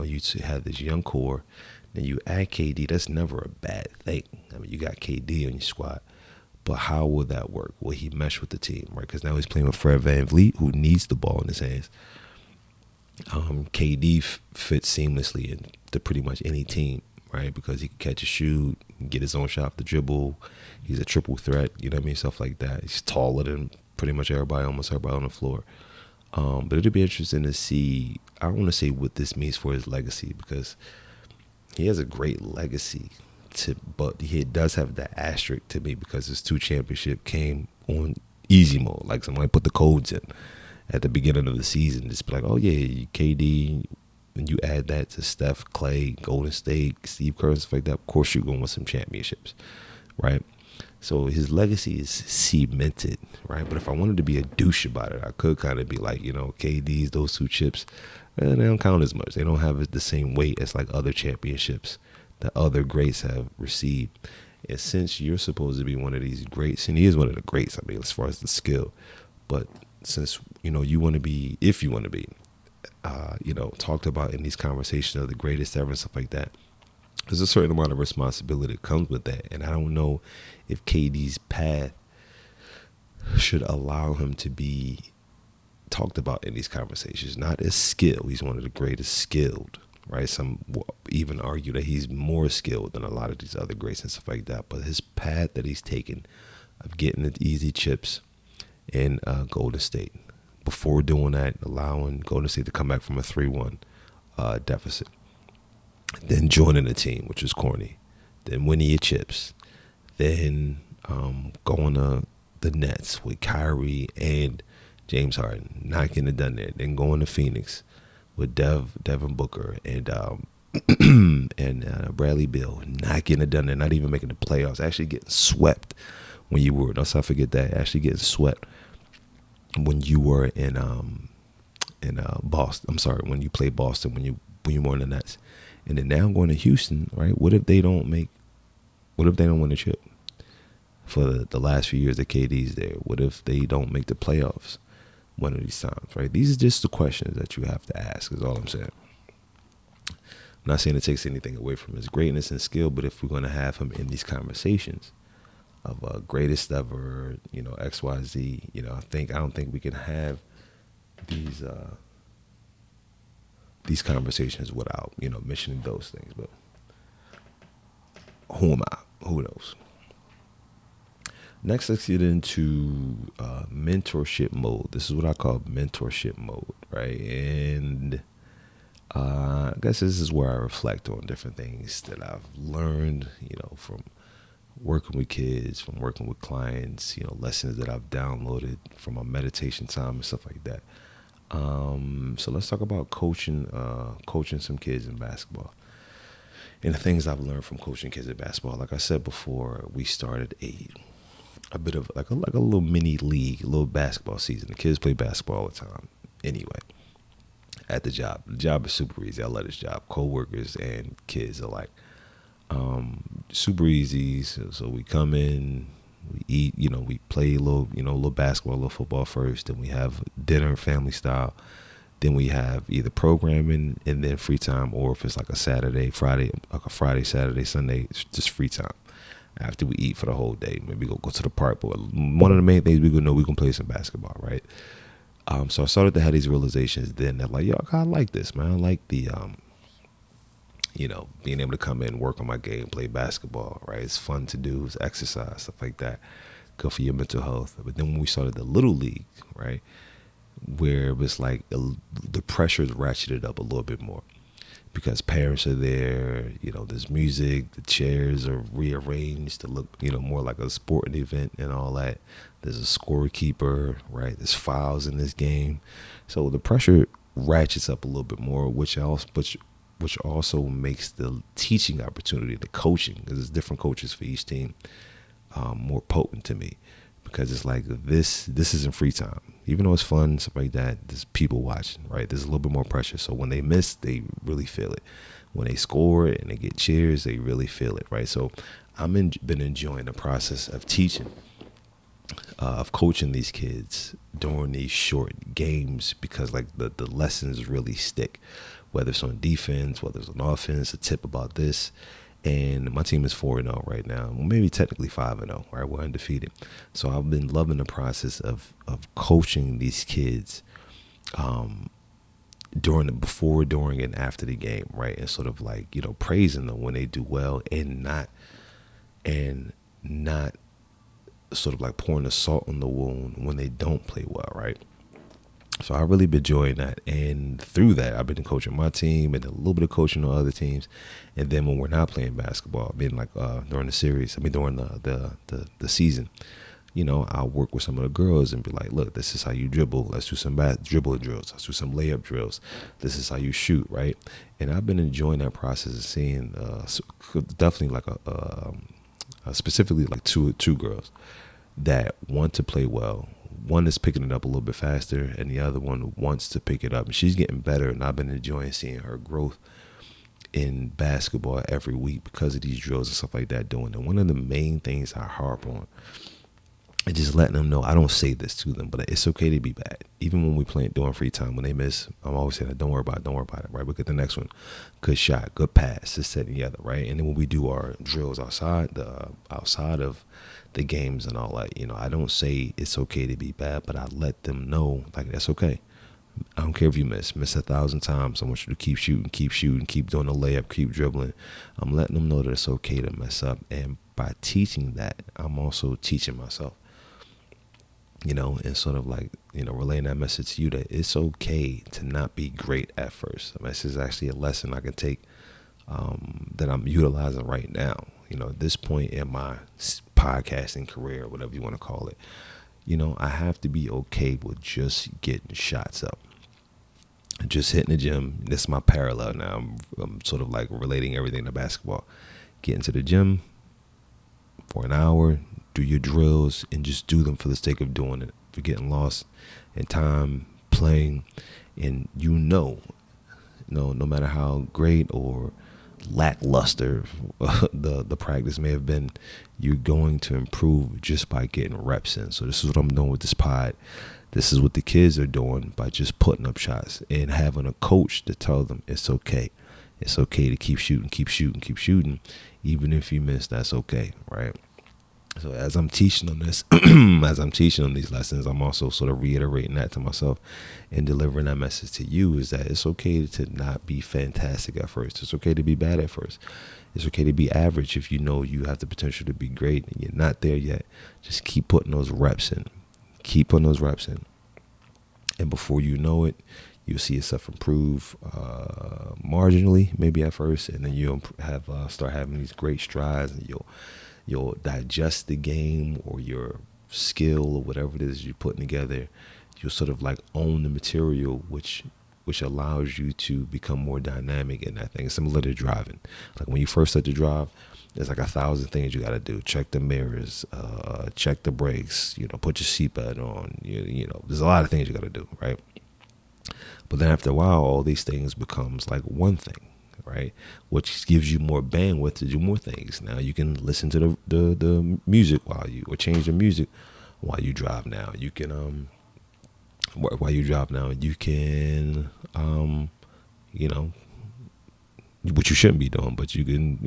have this young core, then you add KD. That's never a bad thing. I mean, you got KD on your squad. But how will that work? Will he mesh with the team, right? Because now he's playing with Fred VanVleet, who needs the ball in his hands. KD fits seamlessly into pretty much any team, right? Because he can catch a shoot, get his own shot off the dribble. He's a triple threat, stuff like that. He's taller than pretty much almost everybody on the floor. But it'll be interesting to see. I don't want to say what this means for his legacy because he has a great legacy, but he does have that asterisk to me because his 2 championship came on easy mode. Like somebody put the codes in at the beginning of the season. Just be like, oh yeah, KD, and you add that to Steph, Clay, Golden State, Steve Kerr, stuff like that. Of course, you're going to win some championships, right? So his legacy is cemented, right? But if I wanted to be a douche about it, I could kind of be like, KD's, those 2 chips, they don't count as much. They don't have the same weight as like other championships that other greats have received. And since you're supposed to be one of these greats, and he is one of the greats, I mean, as far as the skill, but since, you want to be, if you want to be, talked about in these conversations of the greatest ever and stuff like that, there's a certain amount of responsibility that comes with that. And I don't know if KD's path should allow him to be talked about in these conversations. Not as skilled. He's one of the greatest skilled, right? Some will even argue that he's more skilled than a lot of these other greats and stuff like that. But his path that he's taken of getting the easy chips in Golden State, before doing that, allowing Golden State to come back from a 3-1 deficit, then joining the team, which is corny, then winning your chips, then going to the Nets with Kyrie and James Harden, not getting it done there, then going to Phoenix with Devin Booker and Bradley Beal, not getting it done there, not even making the playoffs, actually getting swept when you were, don't forget that, actually getting swept when you were in Boston. I'm sorry, when you played Boston, when you were in the Nets, and then now going to Houston, right? What if they don't win a chip for the last few years that KD's there? What if they don't make the playoffs one of these times, right? These are just the questions that you have to ask, is all I'm saying. I'm not saying it takes anything away from his greatness and skill, but if we're going to have him in these conversations of greatest ever, X, Y, Z, I don't think we can have these conversations without, mentioning those things. But who am I? Who knows? Next, let's get into mentorship mode. This is what I call mentorship mode, right? And I guess this is where I reflect on different things that I've learned, from working with kids, from working with clients, lessons that I've downloaded from my meditation time and stuff like that. So let's talk about coaching some kids in basketball. And the things I've learned from coaching kids in basketball. Like I said before, we started a bit of like a little mini league, a little basketball season. The kids play basketball all the time. Anyway, at the job is super easy. I love this job. Co-workers and kids alike. Super easy. So we come in, we eat, we play a little basketball, a little football first. Then we have dinner, family style. Then we have either programming and then free time, or if it's like a Friday, Saturday, Sunday, it's just free time. After we eat for the whole day, maybe go to the park. But one of the main things we can play some basketball, right? So I started to have these realizations then that like, yo, I kind of like this, man. I like the, being able to come in, work on my game, play basketball, right? It's fun to do, it's exercise, stuff like that. Good for your mental health. But then when we started the little league, right, where it was like the pressure is ratcheted up a little bit more because parents are there, there's music, the chairs are rearranged to look, more like a sporting event and all that. There's a scorekeeper, right? There's fouls in this game. So the pressure ratchets up a little bit more, which also makes the teaching opportunity, the coaching, because there's different coaches for each team, more potent to me. Because it's like this isn't free time. Even though it's fun, stuff like that, there's people watching, right? There's a little bit more pressure. So when they miss, they really feel it. When they score and they get cheers, they really feel it, right? So I've been enjoying the process of teaching, of coaching these kids during these short games, because like the lessons really stick, whether it's on defense, whether it's on offense, a tip about this. And my team is 4-0 right now. Well, maybe technically 5-0, right? We're undefeated. So I've been loving the process of coaching these kids before, during, and after the game, right? And sort of like, praising them when they do well and not sort of like pouring the salt on the wound when they don't play well, right? So I've really been enjoying that. And through that, I've been coaching my team and a little bit of coaching on other teams. And then when we're not playing basketball, I've been like during the season, I'll work with some of the girls and be like, look, this is how you dribble. Let's do some dribble drills. Let's do some layup drills. This is how you shoot, right? And I've been enjoying that process of seeing definitely like specifically like two girls that want to play well. One is picking it up a little bit faster, and the other one wants to pick it up. And she's getting better, and I've been enjoying seeing her growth in basketball every week because of these drills and stuff like that doing. And one of the main things I harp on is just letting them know, I don't say this to them, but it's okay to be bad. Even when we play during free time, when they miss, I'm always saying, don't worry about it, right? We'll get the next one. Good shot, good pass, this, that, and the other, right? And then when we do our drills outside of the games and all that, I don't say it's okay to be bad, but I let them know, like, that's okay. I don't care if you miss 1,000 times. I want you to keep shooting, keep doing the layup, keep dribbling. I'm letting them know that it's okay to mess up. And by teaching that, I'm also teaching myself, and sort of like, relaying that message to you that it's okay to not be great at first. I mean, this is actually a lesson I can take that I'm utilizing right now. At this point in my podcasting career, whatever you want to call it, I have to be okay with just getting shots up. Just hitting the gym. This is my parallel now. I'm sort of like relating everything to basketball. Get into the gym for an hour, do your drills, and just do them for the sake of doing it. For getting lost in time, playing, and no matter how great or lackluster the practice may have been, you're going to improve just by getting reps in. So this is what I'm doing with this pod. This is what the kids are doing by just putting up shots and having a coach to tell them it's okay. It's okay to keep shooting. Even if you miss, that's okay, right? So as I'm teaching on this, as I'm teaching on these lessons, I'm also sort of reiterating that to myself and delivering that message to you, is that it's okay to not be fantastic at first. It's okay to be bad at first. It's okay to be average if you know you have the potential to be great and you're not there yet. Just keep putting those reps in. And before you know it, you'll see yourself improve marginally, maybe at first, and then you'll have start having these great strides, and you'll digest the game or your skill or whatever it is you're putting together. You'll sort of like own the material, which allows you to become more dynamic in that thing. It's similar to driving. Like when you first start to drive, there's like 1,000 things you got to do. Check the mirrors, check the brakes, put your seatbelt on. There's a lot of things you got to do, right? But then after a while, all these things becomes like one thing, right? Which gives you more bandwidth to do more things. Now you can listen to the music or change the music while you drive. Now you can while you drive now, you can what you shouldn't be doing, but you can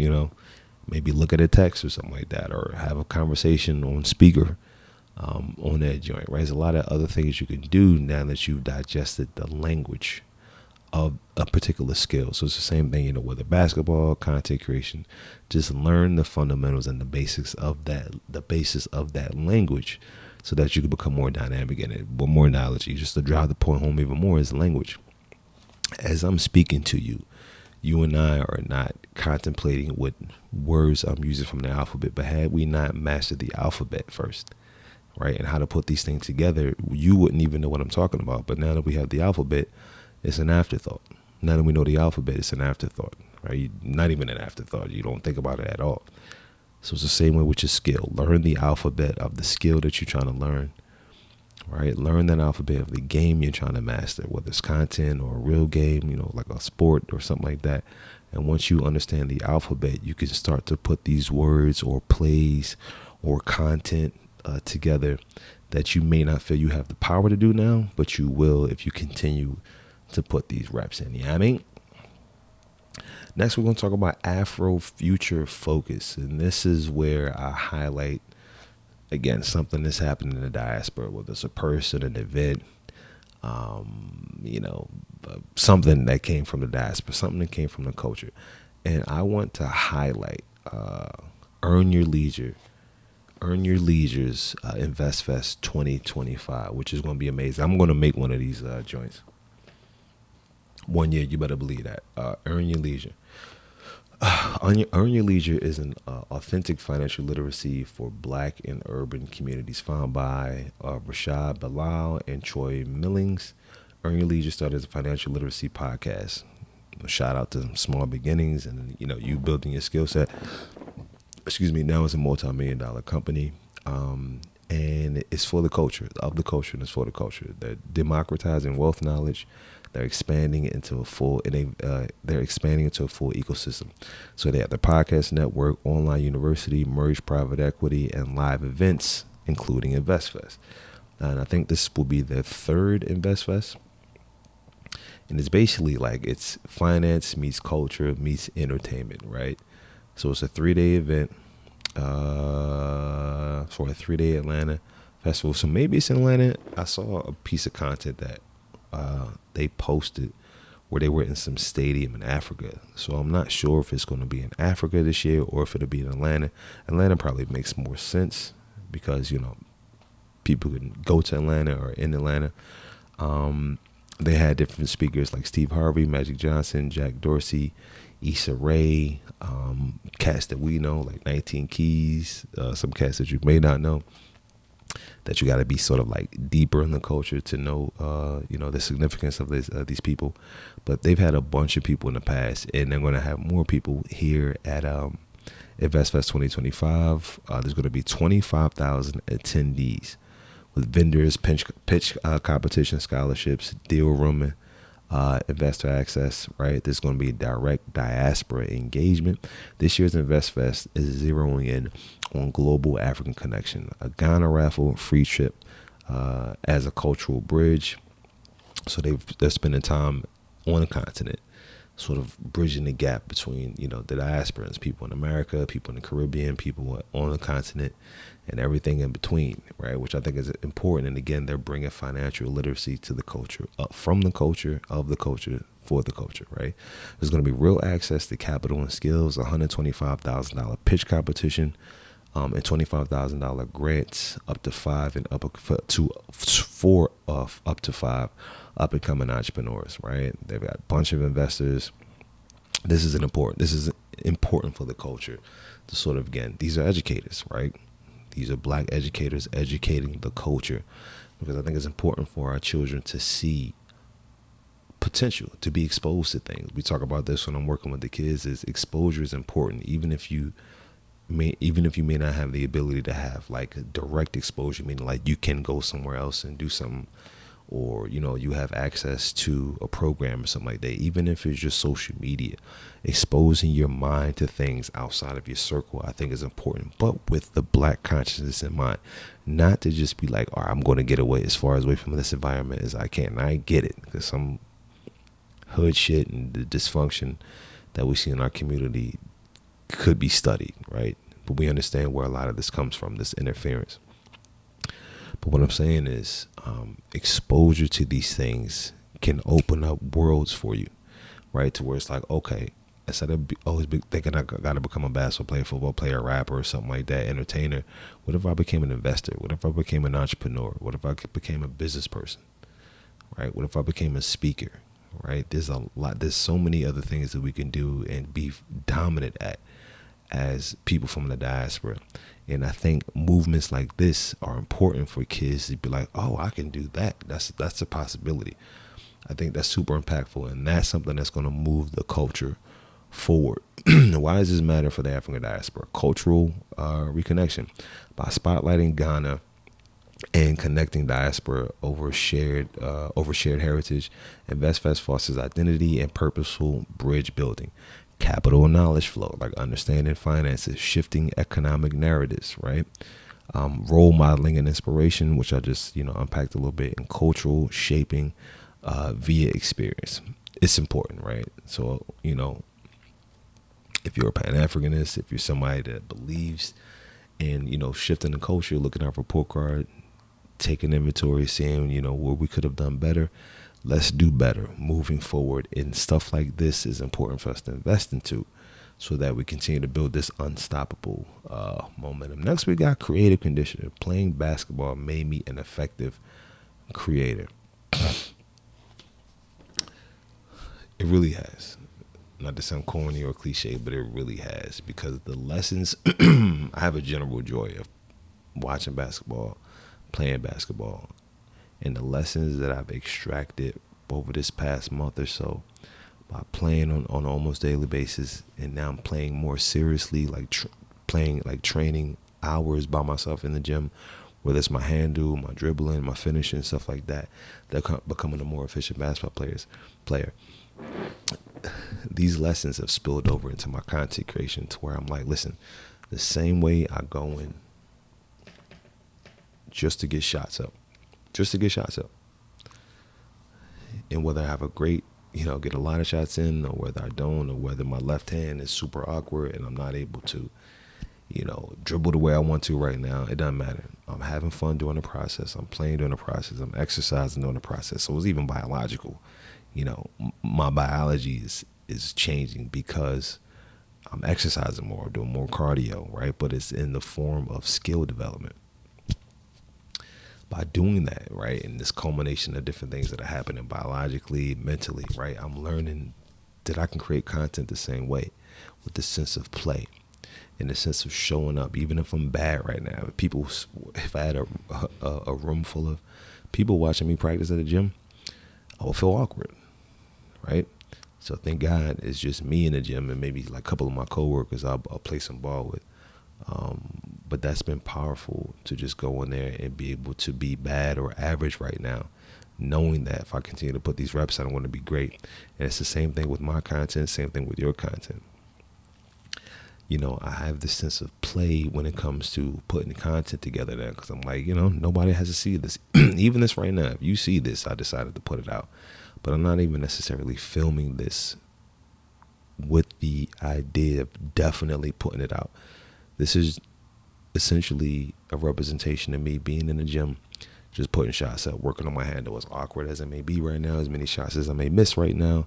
maybe look at a text or something like that, or have a conversation on speaker on that joint, right? There's a lot of other things you can do now that you've digested the language of a particular skill. So it's the same thing, whether basketball, content creation, just learn the fundamentals and the basis of that language so that you can become more dynamic in it, but more knowledge. Just to drive the point home even more is language. As I'm speaking to you, you and I are not contemplating what words I'm using from the alphabet, but had we not mastered the alphabet first, right, and how to put these things together, you wouldn't even know what I'm talking about. But now that we have the alphabet, it's an afterthought. Now that we know the alphabet, it's an afterthought, right? Not even an afterthought. You don't think about it at all. So it's the same way with your skill. Learn the alphabet of the skill that you're trying to learn, right? Learn that alphabet of the game you're trying to master, whether it's content or a real game, like a sport or something like that. And once you understand the alphabet, you can start to put these words or plays or content together that you may not feel you have the power to do now, but you will if you continue to put these reps in. You know what I mean? Next, we're going to talk about Afro future focus. And this is where I highlight, again, something that's happening in the diaspora, whether it's a person, an event, something that came from the diaspora, something that came from the culture. And I want to highlight Earn Your Leisure's Invest Fest 2025, which is going to be amazing. I'm going to make one of these joints. 1 year, you better believe that. Earn Your Leisure. Earn Your Leisure is an authentic financial literacy for Black and urban communities, found by Rashad Bilal and Troy Millings. Earn Your Leisure started as a financial literacy podcast. Shout out to small beginnings and you building your skill set. Now it's a multi-million-dollar company, and it's for the culture, and it's for the culture. They're democratizing wealth knowledge. They're expanding it into a full ecosystem. So they have the podcast network, online university, merged private equity, and live events, including InvestFest. And I think this will be their third InvestFest. And it's basically like it's finance meets culture meets entertainment, right? So it's a 3-day event for a 3-day Atlanta festival. So maybe it's in Atlanta. I saw a piece of content that they posted where they were in some stadium in Africa. So I'm not sure if it's going to be in Africa this year or if it'll be in Atlanta. Atlanta probably makes more sense because, you know, people can go to Atlanta or in Atlanta. They had different speakers like Steve Harvey, Magic Johnson, Jack Dorsey, Issa Rae, cats that we know like 19 Keys, some cats that you may not know, that you got to be sort of like deeper in the culture to know, you know, the significance of these people. But they've had a bunch of people in the past, and they're going to have more people here at InvestFest 2025. There's going to be 25,000 attendees with vendors, pitch competition scholarships, deal rooming, investor access, right? There's going to be direct diaspora engagement. This year's InvestFest is zeroing in on global African connection, a Ghana raffle, free trip as a cultural bridge. So they're spending time on the continent, sort of bridging the gap between, you know, the diasporans, people in America, people in the Caribbean, people on the continent, and everything in between, right? Which I think is important. And again, they're bringing financial literacy to the culture, from the culture, of the culture, for the culture, right? There's going to be real access to capital and skills, $125,000 pitch competition, and $25,000 grants up to 5 and up to 4 of up to 5 up and coming entrepreneurs, right? They've got a bunch of investors. This is important for the culture to sort of, again, these are educators, right? These are black educators educating the culture, because I think it's important for our children to see potential, to be exposed to things. We talk about this when I'm working with the kids, is exposure is important, even if you may not have the ability to have like a direct exposure, meaning like you can go somewhere else and do something, or, you know, you have access to a program or something like that. Even if it's just social media, exposing your mind to things outside of your circle, I think is important, but with the black consciousness in mind, not to just be like, all right, I'm going to get away as far away from this environment as I can. And I get it, because some hood shit and the dysfunction that we see in our community could be studied, right? But we understand where a lot of this comes from, this interference. But what I'm saying is, exposure to these things can open up worlds for you, right? To where it's like, okay, instead of always thinking I got to become a basketball player, football player, rapper, or something like that, entertainer, what if I became an investor? What if I became an entrepreneur? What if I became a business person, right? What if I became a speaker, right? There's so many other things that we can do and be dominant at as people from the diaspora. And I think movements like this are important for kids to be like, oh, I can do that. That's a possibility. I think that's super impactful, and that's something that's going to move the culture forward. Why does this matter for the African diaspora? Cultural reconnection. By spotlighting Ghana and connecting diaspora over shared heritage, InvestFest fosters identity and purposeful bridge building. Capital and knowledge flow, like understanding finances, shifting economic narratives, right? Role modeling and inspiration, which I just, unpacked a little bit, and cultural shaping via experience. It's important, right? So, if you're a Pan-Africanist, if you're somebody that believes in, shifting the culture, looking at our report card, taking inventory, seeing, where we could have done better, let's do better moving forward. And stuff like this is important for us to invest into so that we continue to build this unstoppable momentum. Next, we got creative conditioner. Playing basketball made me an effective creator. It really has. Not to sound corny or cliche, but it really has, because the lessons, I have a general joy of watching basketball, playing basketball, and the lessons that I've extracted over this past month or so by playing on an almost daily basis. And now I'm playing more seriously, training hours by myself in the gym, whether it's my handle, my dribbling, my finishing, stuff like that. They're becoming a more efficient basketball player. These lessons have spilled over into my content creation, to where I'm like, listen, the same way I go in just to get shots up. And whether I have a great, get a lot of shots in, or whether I don't, or whether my left hand is super awkward and I'm not able to, dribble the way I want to right now. It doesn't matter. I'm having fun during the process. I'm playing during the process. I'm exercising during the process. So it's even biological. My biology is changing because I'm exercising more, doing more cardio, right? But it's in the form of skill development. By doing that, right, and this culmination of different things that are happening biologically, mentally, right, I'm learning that I can create content the same way, with the sense of play and the sense of showing up, even if I'm bad right now. If I had a room full of people watching me practice at the gym, I would feel awkward, right? So thank God it's just me in the gym and maybe like a couple of my coworkers I'll play some ball with. But that's been powerful to just go in there and be able to be bad or average right now, knowing that if I continue to put these reps in, I'm going to be great. And it's the same thing with my content, same thing with your content. I have this sense of play when it comes to putting content together now, because I'm like, nobody has to see this. Even this right now, if you see this, I decided to put it out. But I'm not even necessarily filming this with the idea of definitely putting it out. This is essentially a representation of me being in the gym, just putting shots up, working on my handle. As awkward as it may be right now, as many shots as I may miss right now,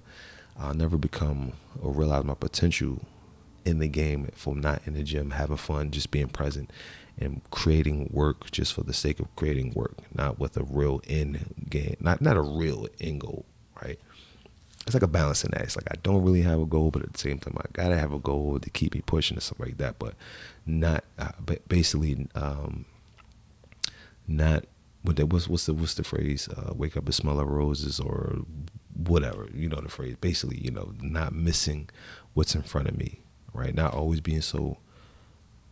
I'll never become or realize my potential in the game if I'm not in the gym, having fun, just being present and creating work just for the sake of creating work, not with a real end game, not a real end goal, right? It's like a balancing act. It's like I don't really have a goal, but at the same time, I gotta have a goal to keep me pushing and stuff like that. But not, basically, not. What's the phrase? Wake up and smell of roses, or whatever. The phrase. Basically, not missing what's in front of me, right? Not always being so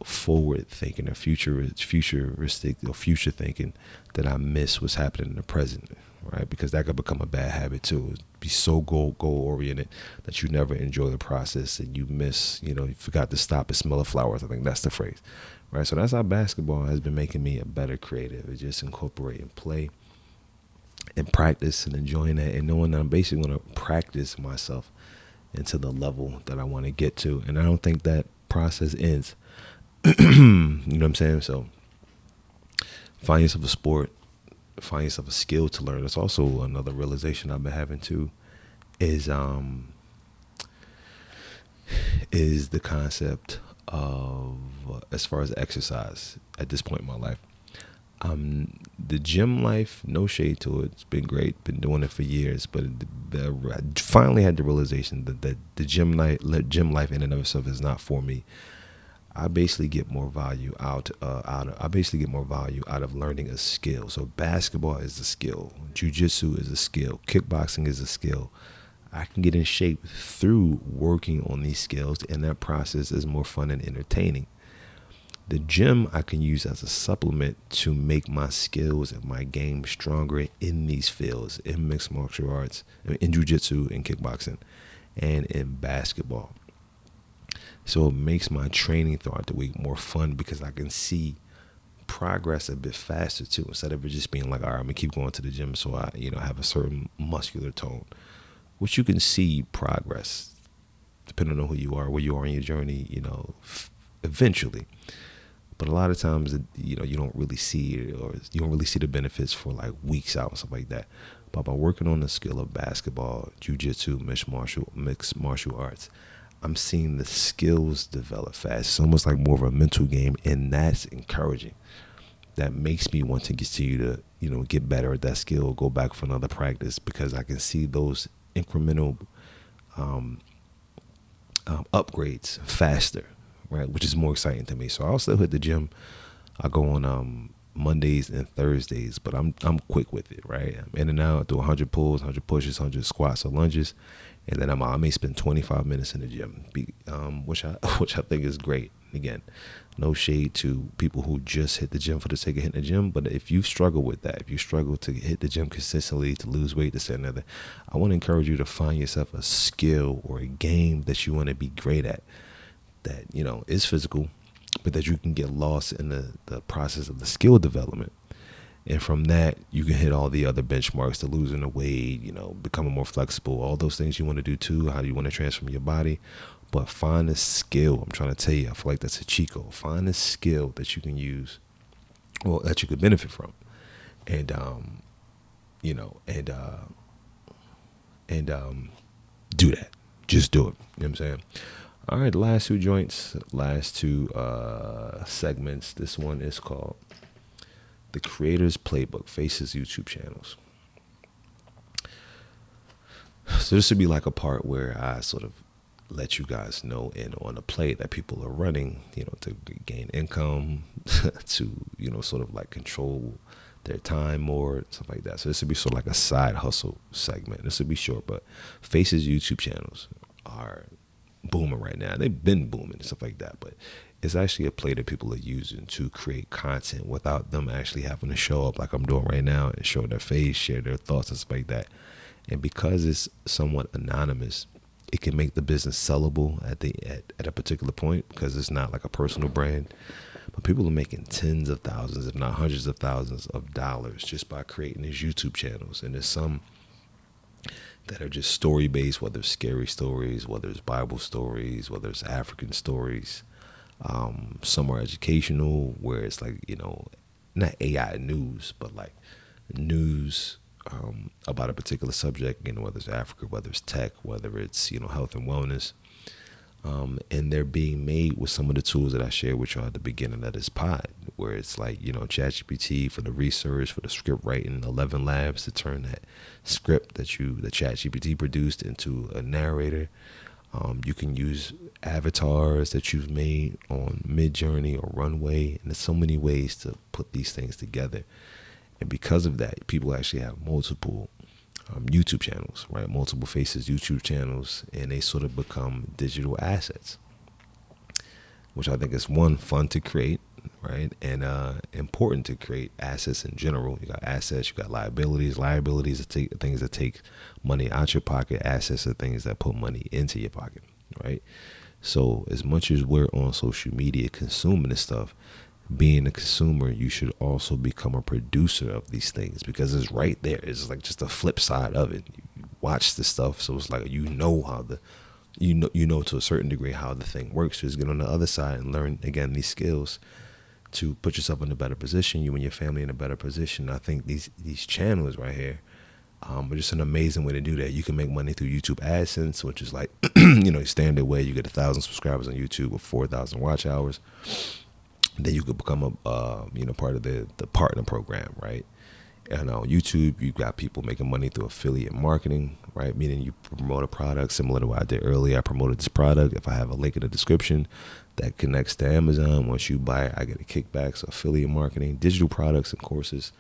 forward thinking or futuristic or future thinking that I miss what's happening in the present, right? Because that could become a bad habit too. Be so goal oriented that you never enjoy the process and you miss, you forgot to stop and smell the flowers. I think that's the phrase, right? So that's how basketball has been making me a better creative. It's just incorporating play and practice and enjoying that and knowing that I'm basically going to practice myself into the level that I want to get to. And I don't think that process ends. You know what I'm saying? So find yourself a sport, find yourself a skill to learn. That's also another realization I've been having too, is the concept of, as far as exercise at this point in my life. The gym life, no shade to it. It's been great. Been doing it for years, but I finally had the realization that the gym life in and of itself is not for me. I basically get more value out of learning a skill. So basketball is a skill, jiu-jitsu is a skill, kickboxing is a skill. I can get in shape through working on these skills, and that process is more fun and entertaining. The gym I can use as a supplement to make my skills and my game stronger in these fields, in mixed martial arts, in jiu-jitsu, in kickboxing, and in basketball. So it makes my training throughout the week more fun because I can see progress a bit faster too, instead of it just being like, all right, I'm gonna keep going to the gym so I, have a certain muscular tone, which you can see progress depending on who you are, where you are in your journey, eventually. But a lot of times, you don't really see it, or you don't really see the benefits for like weeks out and stuff like that. But by working on the skill of basketball, jiu-jitsu, mixed martial arts, I'm seeing the skills develop fast. It's almost like more of a mental game, and that's encouraging. That makes me want to continue to, get better at that skill, go back for another practice, because I can see those incremental upgrades faster, right? Which is more exciting to me. So I'll still hit the gym. I go on Mondays and Thursdays, but I'm quick with it, right? I'm in and out, do 100 pulls, 100 pushes, 100 squats or lunges. And then I may spend 25 minutes in the gym, which I think is great. Again, no shade to people who just hit the gym for the sake of hitting the gym. But if you struggle with that, if you struggle to hit the gym consistently, to lose weight, this and another, I want to encourage you to find yourself a skill or a game that you want to be great at, that, is physical, but that you can get lost in the process of the skill development. And from that, you can hit all the other benchmarks, the losing the weight, becoming more flexible, all those things you want to do too, how do you want to transform your body. But find a skill. I'm trying to tell you, I feel like that's a cheat code. Find a skill that you can use or that you could benefit from. And, do that. Just do it. You know what I'm saying? All right, last two joints, last two segments. This one is called The Creator's Playbook, Faces YouTube Channels. So this would be like a part where I sort of let you guys know in on a play that people are running, to gain income, to, sort of like control their time more, stuff like that. So this would be sort of like a side hustle segment. This would be short, but Faces YouTube channels are booming right now. They've been booming and stuff like that, but it's actually a play that people are using to create content without them actually having to show up like I'm doing right now and show their face, share their thoughts and stuff like that. And because it's somewhat anonymous, it can make the business sellable at a particular point because it's not like a personal brand. But people are making tens of thousands, if not hundreds of thousands of dollars just by creating these YouTube channels. And there's some that are just story-based, whether it's scary stories, whether it's Bible stories, whether it's African stories. Some are educational, where it's like, not AI news, but like news about a particular subject, whether it's Africa, whether it's tech, whether it's, health and wellness. And they're being made with some of the tools that I shared with y'all at the beginning of this pod, where it's like, ChatGPT for the research, for the script writing, 11 labs to turn that script that ChatGPT produced into a narrator. You can use avatars that you've made on Midjourney or Runway, and there's so many ways to put these things together. And because of that, people actually have multiple YouTube channels, right? Multiple Faces YouTube channels, and they sort of become digital assets, which I think is fun to create, right? And important to create assets in general. You got assets, you got liabilities. Liabilities are things that take money out your pocket. Assets are things that put money into your pocket, right? So as much as we're on social media consuming this stuff, being a consumer, you should also become a producer of these things because it's right there. It's like just the flip side of it. You watch the stuff, so it's like how to a certain degree how the thing works. Just get on the other side and learn again these skills to put yourself in a better position. You and your family in a better position. I think these channels right here are just an amazing way to do that. You can make money through YouTube AdSense, which is like standard way. You get 1,000 subscribers on YouTube with 4,000 watch hours. Then you could become a part of the partner program, right? And on YouTube, you got people making money through affiliate marketing, right? Meaning you promote a product similar to what I did earlier. I promoted this product. If I have a link in the description that connects to Amazon, once you buy it, I get a kickback. So affiliate marketing, digital products and courses.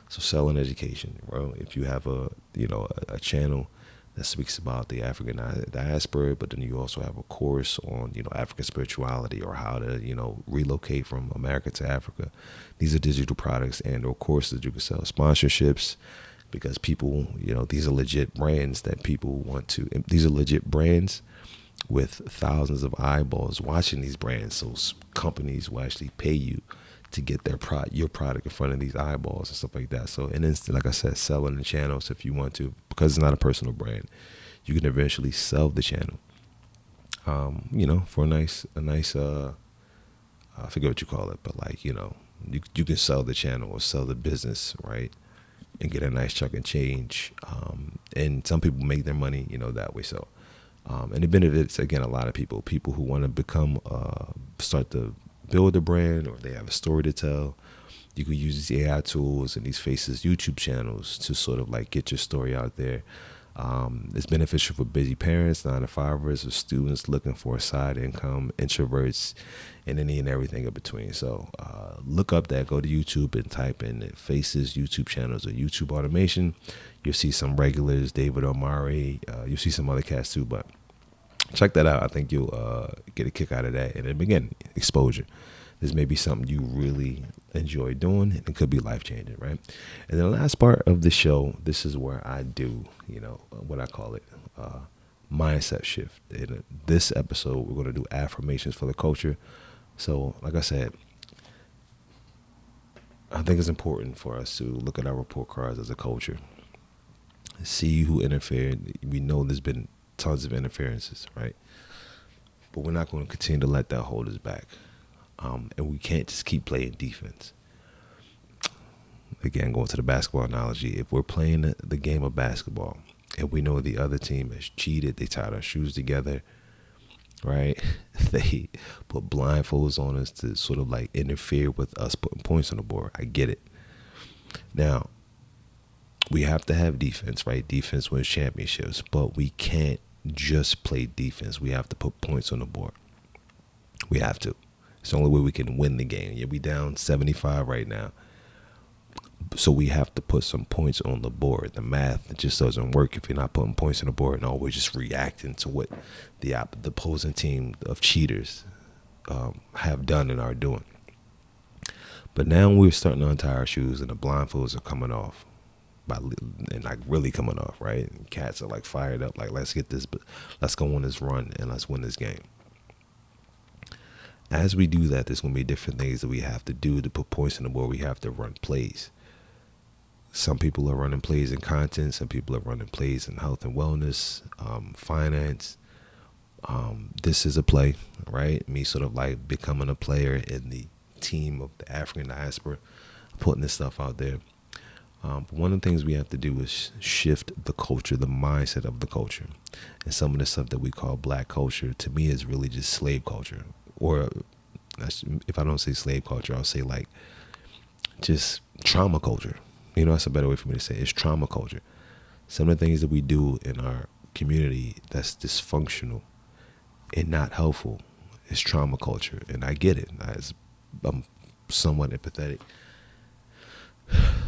So selling education, bro. If you have a channel that speaks about the African diaspora, but then you also have a course on, African spirituality or how to, relocate from America to Africa. These are digital products and or courses that you can sell. Sponsorships, because people, these are legit brands that people these are legit brands with thousands of eyeballs watching these brands. So companies will actually pay you to get your product in front of these eyeballs and stuff like that. So, and then, like I said, selling the channels if you want to, because it's not a personal brand, you can eventually sell the channel, for a nice, I forget what you call it, but like, you can sell the channel or sell the business, right? And get a nice chunk of change. And some people make their money, that way. So, and it benefits, again, a lot of people who want to start to build a brand, or they have a story to tell. You can use these AI tools and these Faces YouTube channels to sort of like get your story out there. It's beneficial for busy parents, 9-to-5ers, or students looking for a side income, introverts, and any and everything in between. So look up that, go to YouTube and type in Faces YouTube channels or YouTube automation. You'll see some regulars, David Omari. You'll see some other cats too, but check that out. I think you'll get a kick out of that. And then again, exposure. This may be something you really enjoy doing, and it could be life-changing, right? And then the last part of the show, this is where I do, what I call it, mindset shift. In this episode, we're going to do affirmations for the culture. So, like I said, I think it's important for us to look at our report cards as a culture, see who interfered. We know there's been tons of interferences, right? But we're not going to continue to let that hold us back. And we can't just keep playing defense. Again, going to the basketball analogy, if we're playing the game of basketball and we know the other team has cheated, they tied our shoes together, right? They put blindfolds on us to sort of like interfere with us putting points on the board. I get it. Now, we have to have defense, right? Defense wins championships, but we can't just play defense. We have to put points on the board. We have to. It's the only way we can win the game. Yeah, we down 75 right now. So we have to put some points on the board. The math, it just doesn't work if you're not putting points on the board and always just reacting to what the opposing team of cheaters have done and are doing. But now we're starting to untie our shoes and the blindfolds are coming off. And like really coming off, right? And cats are like fired up, like let's get this, let's go on this run and let's win this game. As we do that, there's going to be different things that we have to do to put points on the board. We have to run plays. Some people are running plays in content. Some people are running plays in health and wellness, finance. This is a play, right? Me sort of like becoming a player in the team of the African Diaspora, putting this stuff out there. But one of the things we have to do is shift the culture, the mindset of the culture. And some of the stuff that we call black culture, to me, is really just slave culture. Or if I don't say slave culture, I'll say like just trauma culture. You know, that's a better way for me to say it. It's trauma culture. Some of the things that we do in our community that's dysfunctional and not helpful is trauma culture. And I get it. I'm somewhat empathetic.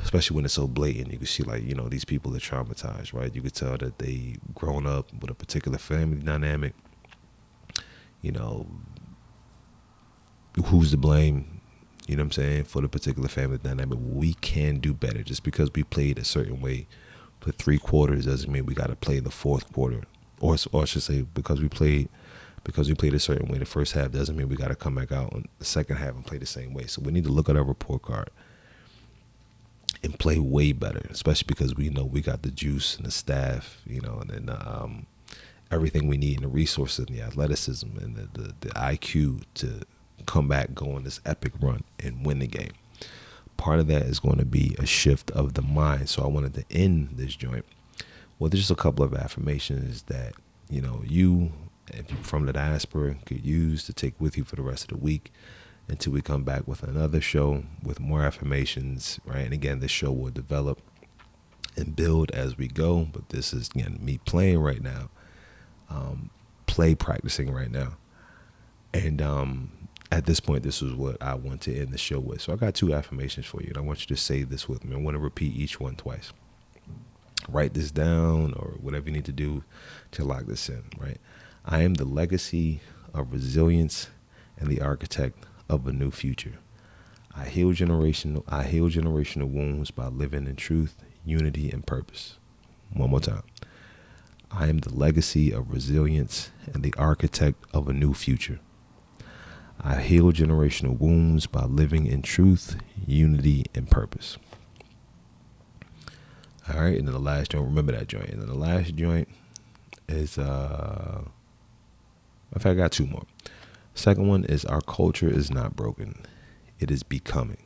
Especially when it's so blatant. You can see like, you know, these people are traumatized, right? You could tell that they grown up with a particular family dynamic. You know, who's to blame, you know what I'm saying, for the particular family dynamic. We can do better. Just because we played a certain way for 3 quarters doesn't mean we got to play the fourth quarter. Or I should say, because we played a certain way the first half doesn't mean we got to come back out in the second half and play the same way. So we need to look at our report card and play way better, especially because we know we got the juice and the staff, you know, and everything we need and the resources and the athleticism and the IQ to come back, go on this epic run and win the game. Part of that is going to be a shift of the mind. So I wanted to end this joint with just a couple of affirmations that, you know, you, if you're from the diaspora, could use to take with you for the rest of the week until we come back with another show with more affirmations, right? And again, this show will develop and build as we go, but this is, again, me playing right now, practicing right now. And at this point, this is what I want to end the show with. So I got 2 affirmations for you, and I want you to say this with me. I want to repeat each one twice. Write this down or whatever you need to do to lock this in, right? I am the legacy of resilience and the architect of a new future. I heal generational wounds by living in truth, unity, and purpose. One more time. I am the legacy of resilience and the architect of a new future. I heal generational wounds by living in truth, unity, and purpose. All right, and then the last joint, remember that joint. And then the last joint is, in fact, I got 2 more. Second one is, our culture is not broken. It is becoming.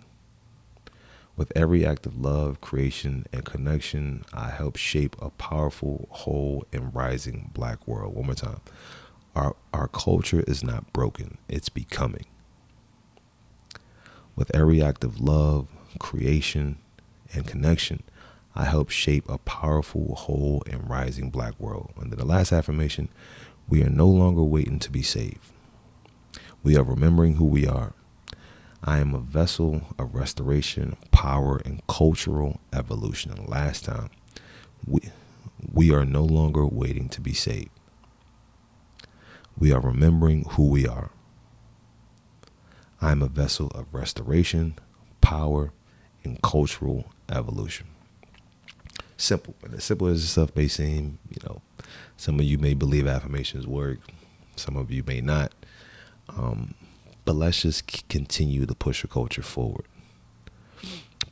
With every act of love, creation, and connection, I help shape a powerful, whole, and rising black world. One more time. Our culture is not broken. It's becoming. With every act of love, creation, and connection, I help shape a powerful, whole, and rising black world. And then the last affirmation, we are no longer waiting to be saved. We are remembering who we are. I am a vessel of restoration, power, and cultural evolution. And last time, we are no longer waiting to be saved. We are remembering who we are. I am a vessel of restoration, power, and cultural evolution. Simple. And as simple as this stuff may seem, you know, some of you may believe affirmations work. Some of you may not. But let's just continue to push the culture forward.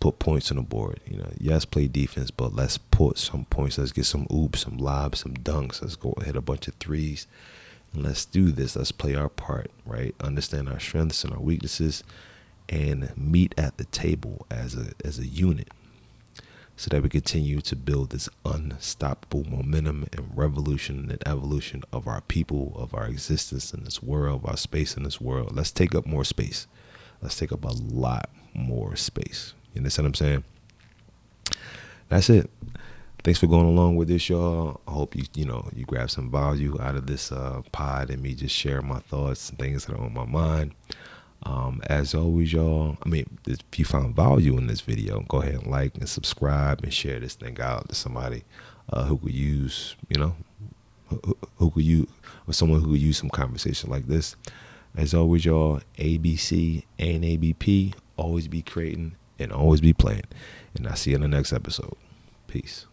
put points on the board. Yes, play defense, but let's put some points. Let's get some oops, some lobs, some dunks. Let's go hit a bunch of threes. And let's do this. Let's play our part, right? Understand our strengths and our weaknesses, and meet at the table as a unit, so that we continue to build this unstoppable momentum and revolution and evolution of our people, of our existence in this world, of our space in this world. Let's take up more space. Let's take up a lot more space. You understand what I'm saying? That's it. Thanks for going along with this, y'all. I hope you grab some value out of this pod and me just sharing my thoughts and things that are on my mind. As always, y'all, if you found value in this video, go ahead and like and subscribe and share this thing out to somebody who could use, who could use, or someone who could use some conversation like this. As always, y'all, ABC and ABP, always be creating and always be playing. And I'll see you in the next episode. Peace.